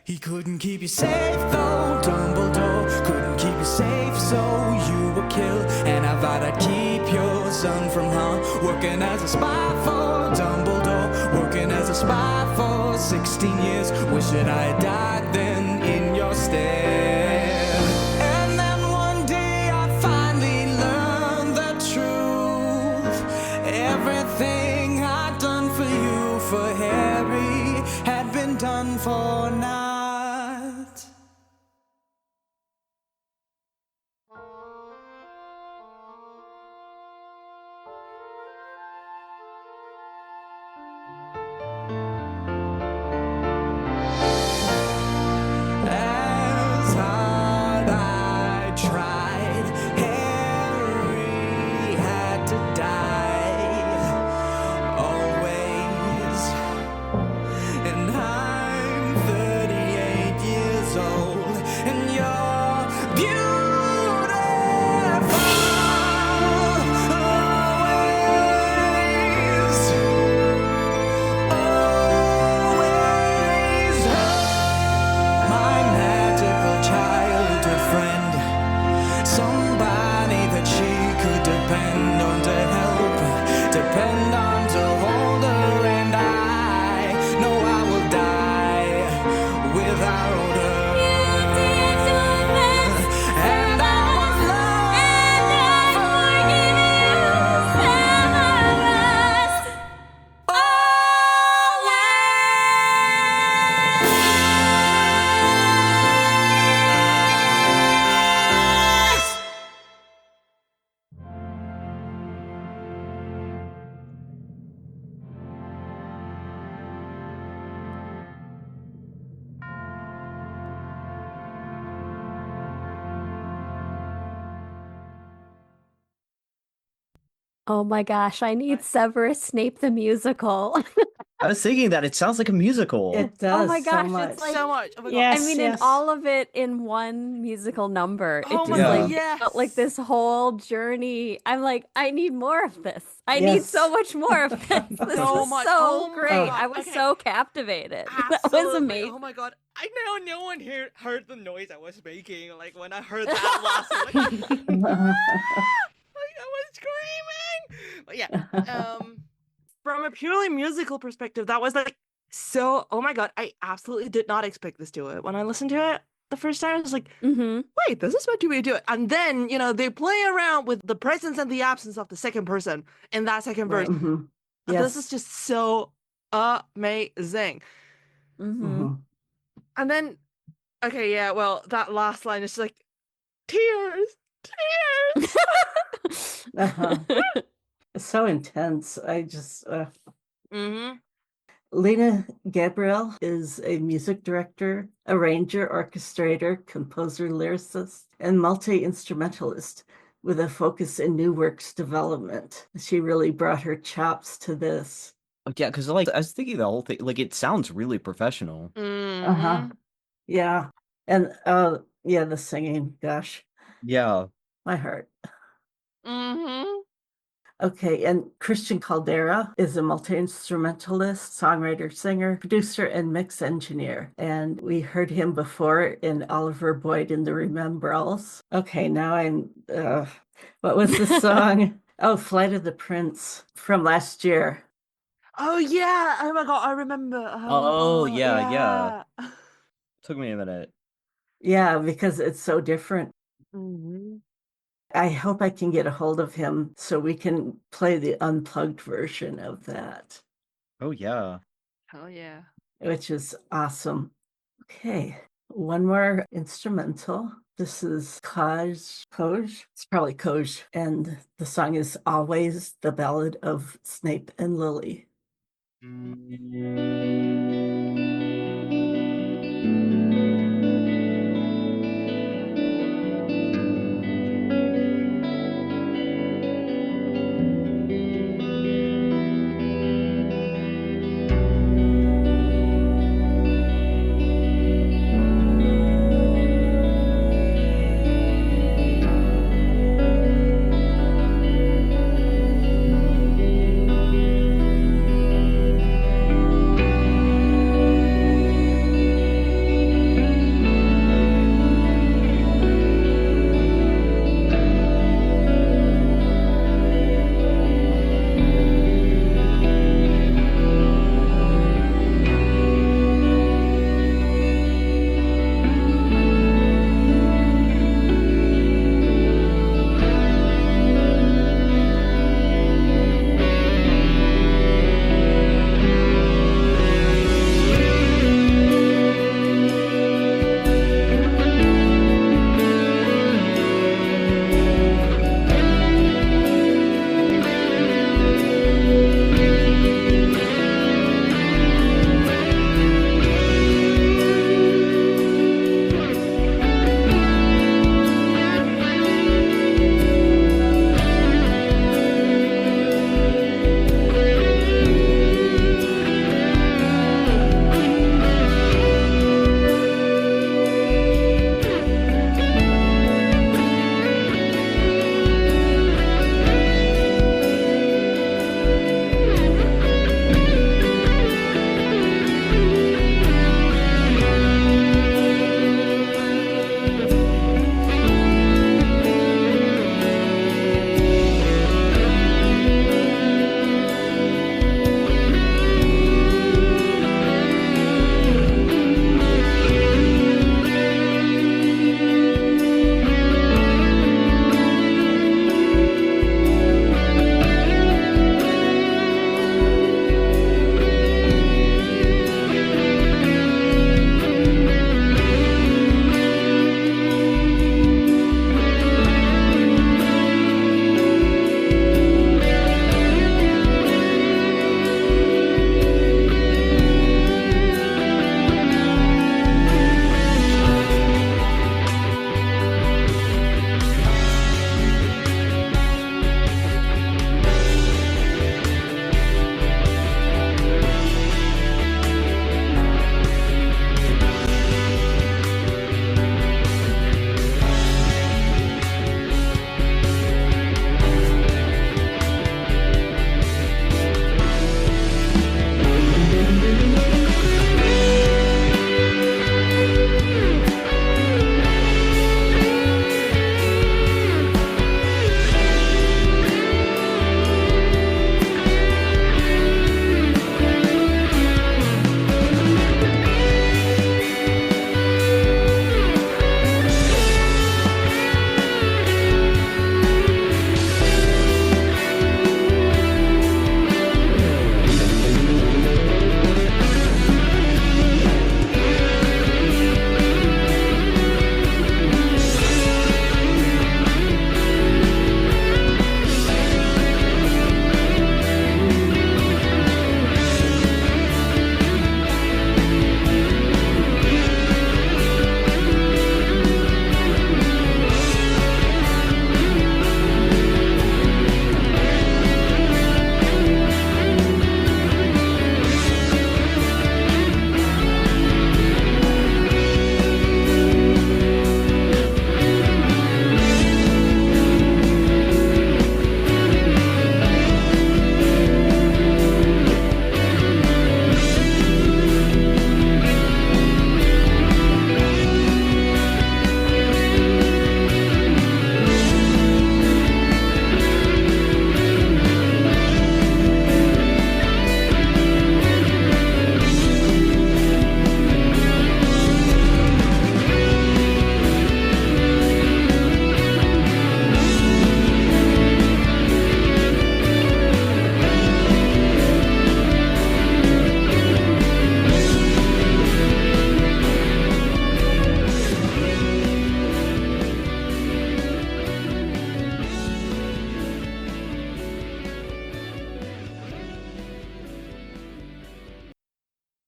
He couldn't keep you safe though, Dumbledore couldn't keep you safe, so you were killed. And I vowed I'd keep your son from harm, working as a spy for Dumbledore, working as a spy for 16 years. Wish that I had died then in your stead. And then one day I finally learned the truth. Everything I'd done for you, for Harry, had been done for naught. Oh my gosh, I need Severus Snape the musical. I was thinking that it sounds like a musical. It does Oh my so gosh, much. it's like So much. Oh my god. Yes, I mean, in yes. all of it in one musical number. Oh It my just god, like yes. felt like this whole journey. I'm like, I need more of this. I need Yes. so much more of this. This So was much. so Oh my great. God. I was Okay. so captivated. That was Absolutely. amazing. Oh my god. I know no one here heard the noise I was making. Like when I heard that last one, like, I was screaming. But yeah. From a purely musical perspective, that was like so. Oh my god, I absolutely did not expect this to it. When I listened to it the first time, I was like, wait, this is what do we do it? And then they play around with the presence and the absence of the second person in that second verse. Mm-hmm. And Yes. this is just so amazing. Mm-hmm. And then, okay, yeah, well, that last line is just like tears. Uh-huh. It's so intense. I just. Mm-hmm. Lena Gabriel is a music director, arranger, orchestrator, composer, lyricist, and multi-instrumentalist with a focus in new works development. She really brought her chops to this. Yeah, because like I was thinking the whole thing, like it sounds really professional. Uh-huh. Yeah. And yeah, the singing, gosh, Yeah. my heart. Mm-hmm. Okay, and Christian Caldera is a multi-instrumentalist, songwriter, singer, producer, and mix engineer. And we heard him before in Oliver Boyd and the Remembrals. Okay, now I'm, what was the song? Oh, Flight of the Prince from last year. Oh yeah. Oh my god, I remember. Oh, yeah. Took me a minute. Yeah, because it's so different. Mm-hmm. I hope I can get a hold of him so we can play the unplugged version of that. Oh yeah. Hell yeah. Which is awesome. Okay, one more instrumental. This is Koj. It's probably Koj. And the song is Always, the Ballad of Snape and Lily.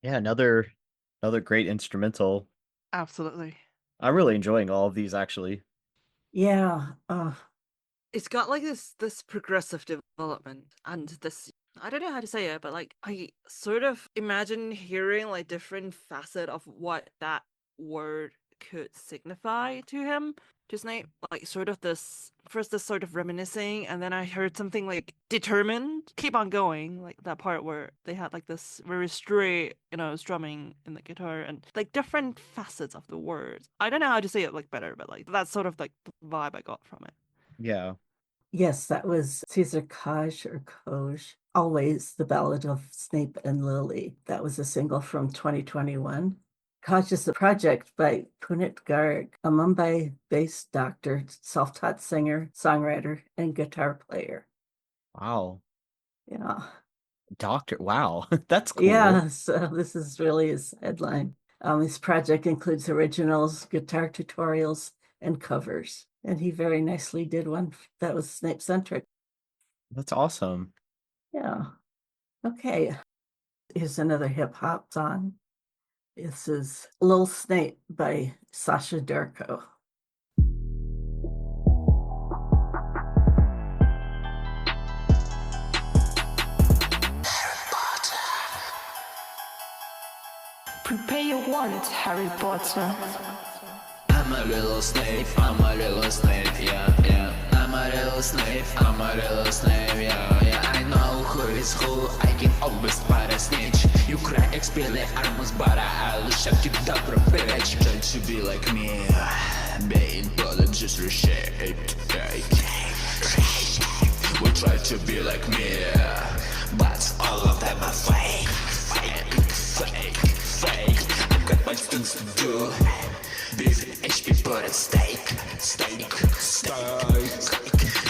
Yeah, another great instrumental. Absolutely. I'm really enjoying all of these actually. Yeah. It's got like this progressive development and this, I don't know how to say it, but like I sort of imagine hearing like different facet of what that word could signify to him, to Snape. Like sort of this first this sort of reminiscing, and then I heard something like determined, keep on going, like that part where they had like this very straight, strumming in the guitar and like different facets of the words. I don't know how to say it like better, but like that's sort of like the vibe I got from it. Yeah. Yes, that was Caesar Kaj or Koj. Always the Ballad of Snape and Lily. That was a single from 2021. Kaj is a project by Punit Garg, a Mumbai-based doctor, self-taught singer, songwriter, and guitar player. Wow. Yeah. Doctor. Wow. That's cool. Yeah, so this is really his headline. His project includes originals, guitar tutorials, and covers. And he very nicely did one that was Snape-centric. That's awesome. Yeah. Okay. Here's another hip hop song. This is Lil Snape by Sasha Durko. Prepare your wallet, Harry Potter. I'm a little Snape, I'm a little Snape, yeah, yeah. I'm a little Snape, I'm a little Snape, yeah, yeah. I know who is who, I can always spot a snitch. You cry, expele armus bara, I'll shut you down, bitch. Try to be like me, being blood just reshaped. We try to be like me, but all of them are fake. I've got my things to do. Beef, HP, put at stake.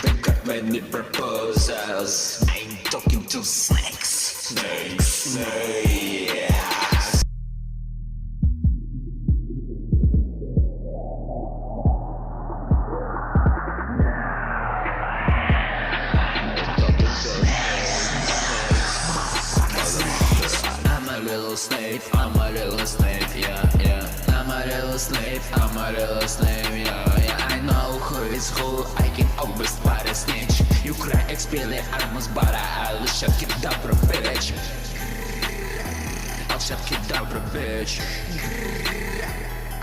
I've got many proposals. I ain't talking to snakes. Snakes. I'm a little Snape, I'm a little Snape, yeah, yeah. I'm a little Snape, I'm a little Snape, yeah, yeah. I know who is who, I can always spot a snitch. You cry, expele armus bara, I'll shut you down, bitch. I'll shut you down, bitch.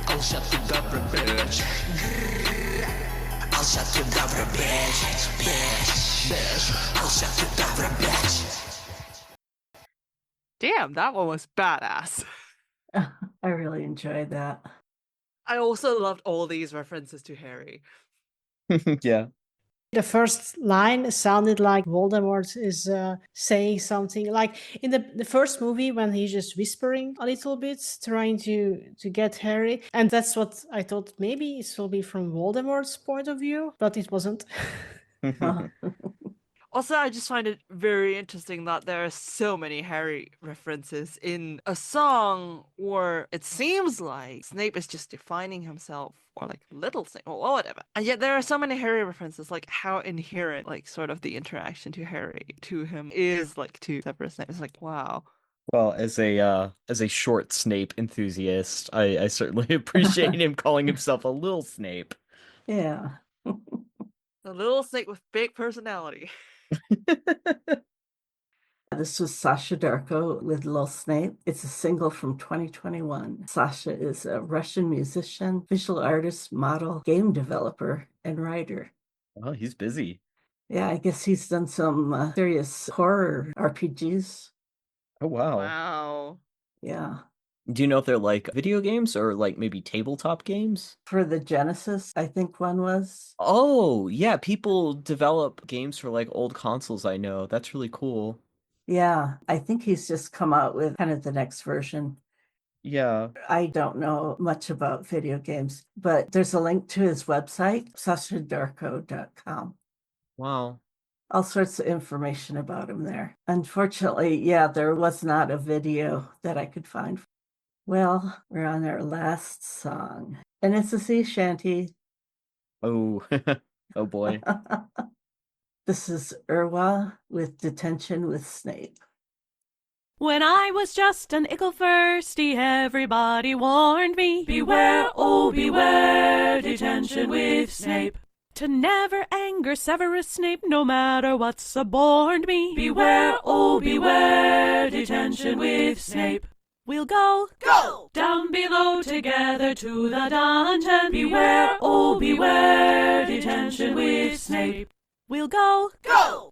I'll shut you down, bitch. I'll shut you down, bitch. I'll shut you down, bitch. Damn, that one was badass. I really enjoyed that. I also loved all these references to Harry. Yeah. The first line sounded like Voldemort is saying something. Like in the first movie when he's just whispering a little bit, trying to get Harry. And that's what I thought maybe it will be from Voldemort's point of view, but it wasn't. Also, I just find it very interesting that there are so many Harry references in a song where it seems like Snape is just defining himself, or like little Snape, or whatever. And yet there are so many Harry references, like how inherent, like sort of the interaction to Harry, to him, is like to Severus Snape. It's like, wow. Well, as a short Snape enthusiast, I certainly appreciate him calling himself a little Snape. Yeah. A little Snape with big personality. This was Sasha Darko with Lil Snape. It's a single from 2021. Sasha is a Russian musician, visual artist, model, game developer, and writer. Oh, he's busy. Yeah, I guess he's done some serious horror RPGs. Oh, wow. Wow. Yeah. Do you know if they're like video games or like maybe tabletop games? For the Genesis, I think one was. Oh, yeah, people develop games for like old consoles, I know. That's really cool. Yeah, I think he's just come out with kind of the next version. Yeah. I don't know much about video games, but there's a link to his website, sashadarko.com. Wow. All sorts of information about him there. Unfortunately, yeah, there was not a video that I could find. Well, we're on our last song, and it's a sea shanty. Oh, oh boy. This is Irwa with Detention with Snape. When I was just an ickle firsty, everybody warned me, beware, oh beware, detention with Snape. To never anger Severus Snape, no matter what suborned me, beware, oh beware, detention with Snape. We'll go down below together to the dungeon, beware, oh beware, detention with Snape. We'll go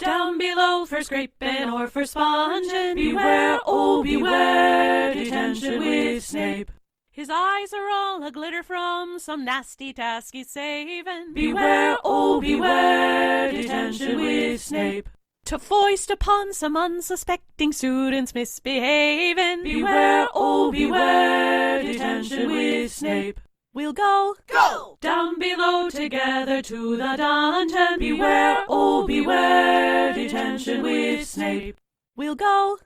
down below for scraping or for sponging, beware, oh beware, detention with Snape. His eyes are all a-glitter from some nasty task he's saving, beware, oh beware, detention with Snape. To foist upon some unsuspecting students misbehaving, beware, oh beware, detention with Snape. We'll go down below together to the dungeon, beware, oh beware, detention with Snape. We'll go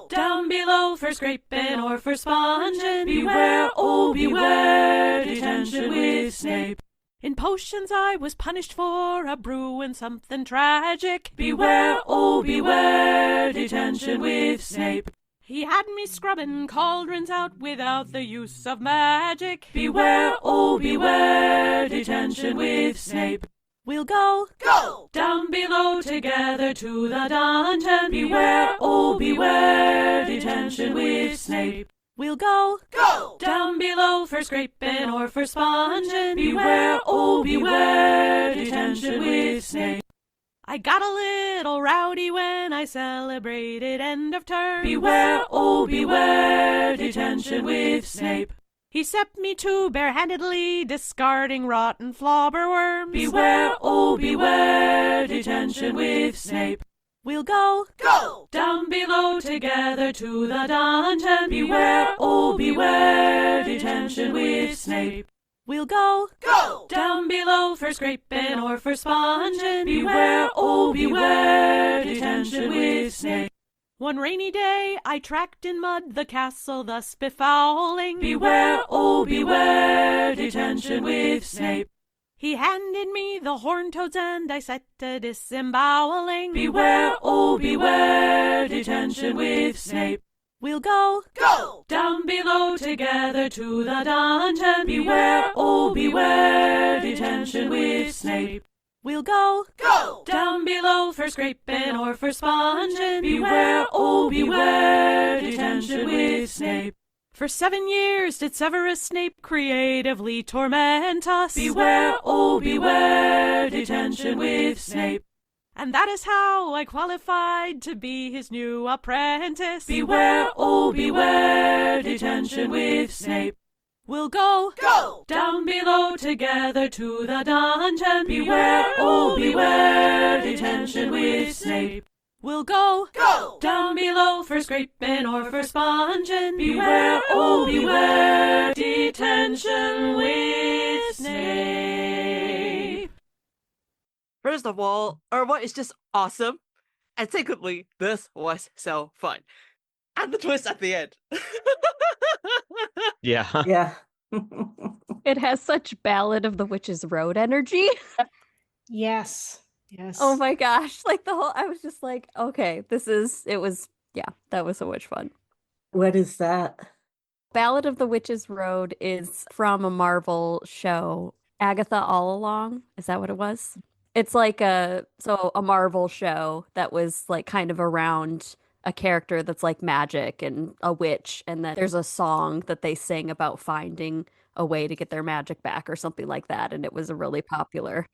down below for scraping or for sponging, beware, oh beware, detention with Snape. In potions I was punished for a brewing something tragic, beware, oh beware, detention with Snape. He had me scrubbing cauldrons out without the use of magic, beware, oh beware, detention with Snape. We'll go down below together to the dungeon, beware, oh beware, detention with Snape. We'll go down below for scraping or for sponging, beware, oh beware, detention with Snape. I got a little rowdy when I celebrated end of term, beware, oh beware, detention with Snape. He set me to barehandedly discarding rotten flobber worms, beware, oh beware, detention with Snape. We'll go down below together to the dungeon, beware, oh beware, detention with Snape. We'll go down below for scraping or for sponging, beware, oh beware, detention with Snape. One rainy day I tracked in mud the castle thus befouling, beware, oh beware, detention with Snape. He handed me the horned toads and I set to disemboweling, beware, oh beware, detention with Snape. We'll go down below together to the dungeon, beware, oh beware, detention with Snape. We'll go down below for scraping or for sponging, beware, oh beware, detention with Snape. For 7 years did Severus Snape creatively torment us, beware, oh beware, detention with Snape. And that is how I qualified to be his new apprentice, beware, oh beware, detention with Snape. We'll go down below together to the dungeon, beware, oh beware, detention with Snape. We'll go down below for scraping or for sponging, beware, oh beware, detention with Snape. First of all, Irma is just awesome. And secondly, this was so fun. And the twist at the end. Yeah. Yeah. It has such Ballad of the Witch's Road energy. Yes. Oh my gosh. Like I was just like, okay, that was so much fun. What is that? Ballad of the Witch's Road is from a Marvel show, Agatha All Along. Is that what it was? It's like a Marvel show that was like kind of around a character that's like magic and a witch, and then there's a song that they sing about finding a way to get their magic back or something like that, and it was a really popular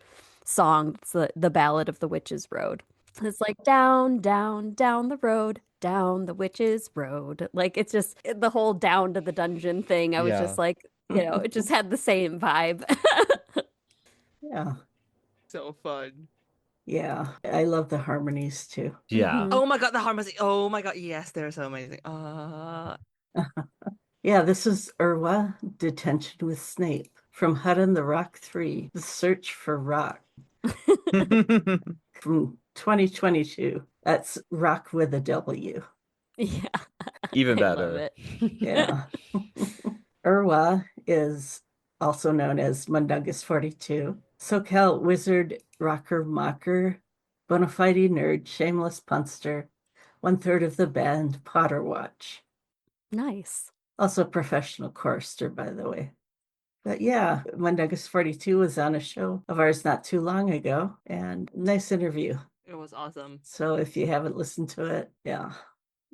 song. It's the Ballad of the Witch's Road. It's like down, down, down the road, down the witch's road. Like it's just the whole down to the dungeon thing. I was just like, it just had the same vibe. Yeah. So fun. Yeah. I love the harmonies too. Yeah. Oh my god, the harmonies. Oh my god, yes, they're so amazing. Yeah, this is Irwa, Detention with Snape, from Hudden the Rock 3, The Search for Rock, from 2022. That's Rock with a W. Yeah. Even I love better. it. Yeah. Irwa is also known as Mundungus 42, SoCal wizard, rocker, mocker, bona fide nerd, shameless punster, 1/3 of the band Potter Watch. Nice. Also a professional chorister, by the way. But yeah, Mundagus 42 was on a show of ours not too long ago, and nice interview. It was awesome. So if you haven't listened to it, yeah.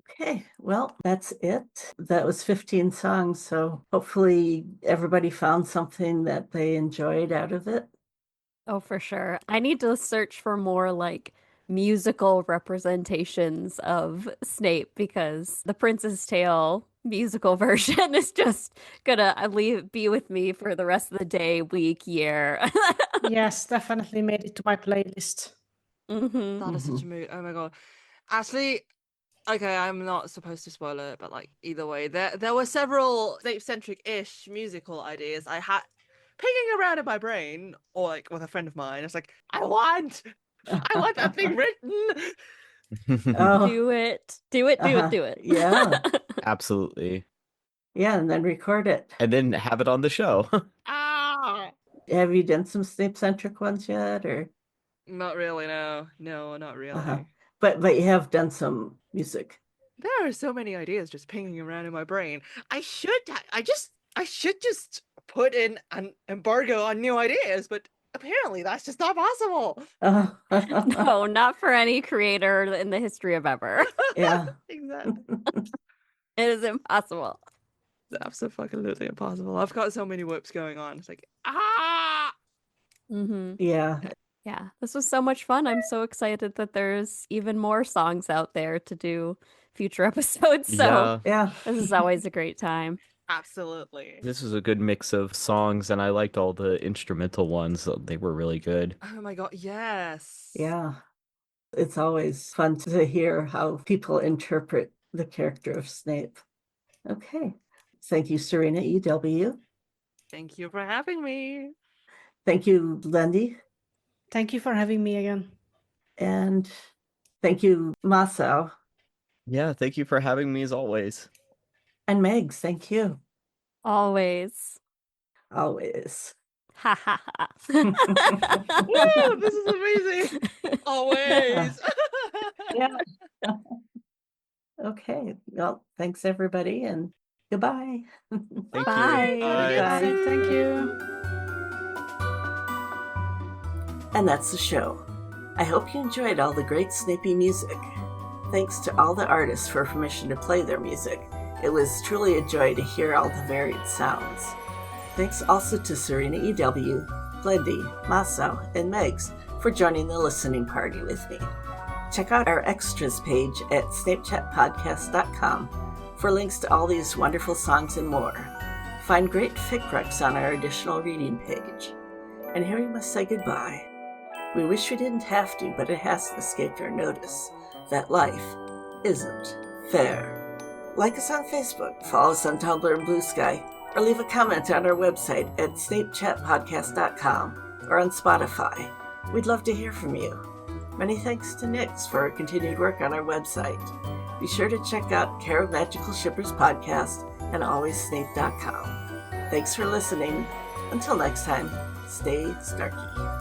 Okay, well, that's it. That was 15 songs, so hopefully everybody found something that they enjoyed out of it. Oh, for sure. I need to search for more like musical representations of Snape because the Prince's Tale musical version is just gonna be with me for the rest of the day, week, year. Yes, definitely made it to my playlist. That is such a movie. Oh my god. Actually, okay, I'm not supposed to spoil it, but like either way, there were several Snape-centric-ish musical ideas I had pinging around in my brain, or like with a friend of mine. It's like, I want that thing written. Do it. Do it, do it, do it. Yeah. Absolutely. Yeah, and then record it. And then have it on the show. Have you done some Snape-centric ones yet, or? Not really, no. No, not really. But you have done some music. There are so many ideas just pinging around in my brain. I should just put in an embargo on new ideas, but apparently that's just not possible. No, not for any creator in the history of ever. Yeah. Exactly. It is impossible. It's absolutely impossible. I've got so many whips going on. It's like, Yeah. Yeah, this was so much fun. I'm so excited that there's even more songs out there to do future episodes. So yeah, this is always a great time. Absolutely. This was a good mix of songs, and I liked all the instrumental ones. They were really good. Oh my god, yes. Yeah. It's always fun to hear how people interpret the character of Snape. Okay. Thank you, Serena EW. Thank you for having me. Thank you, Lendy. Thank you for having me again. And thank you, Masao. Yeah, thank you for having me as always. And Megs, thank you. Always. Always. Ha ha ha. Woo, this is amazing. Always. Yeah. Okay. Well, thanks everybody and goodbye. Thank Bye. you. Bye. Thank you. And that's the show. I hope you enjoyed all the great Snapey music. Thanks to all the artists for permission to play their music. It was truly a joy to hear all the varied sounds. Thanks also to Serena EW, Glendy, Masao, and Megs for joining the listening party with me. Check out our extras page at snapechatpodcast.com for links to all these wonderful songs and more. Find great fic recs on our additional reading page. And here we must say goodbye. We wish we didn't have to, but it hasn't escaped our notice that life isn't fair. Like us on Facebook, follow us on Tumblr and Blue Sky, or leave a comment on our website at snapechatpodcast.com or on Spotify. We'd love to hear from you. Many thanks to Nyx for her continued work on our website. Be sure to check out Care of Magical Shippers podcast and alwayssnape.com. Thanks for listening. Until next time, stay snarky.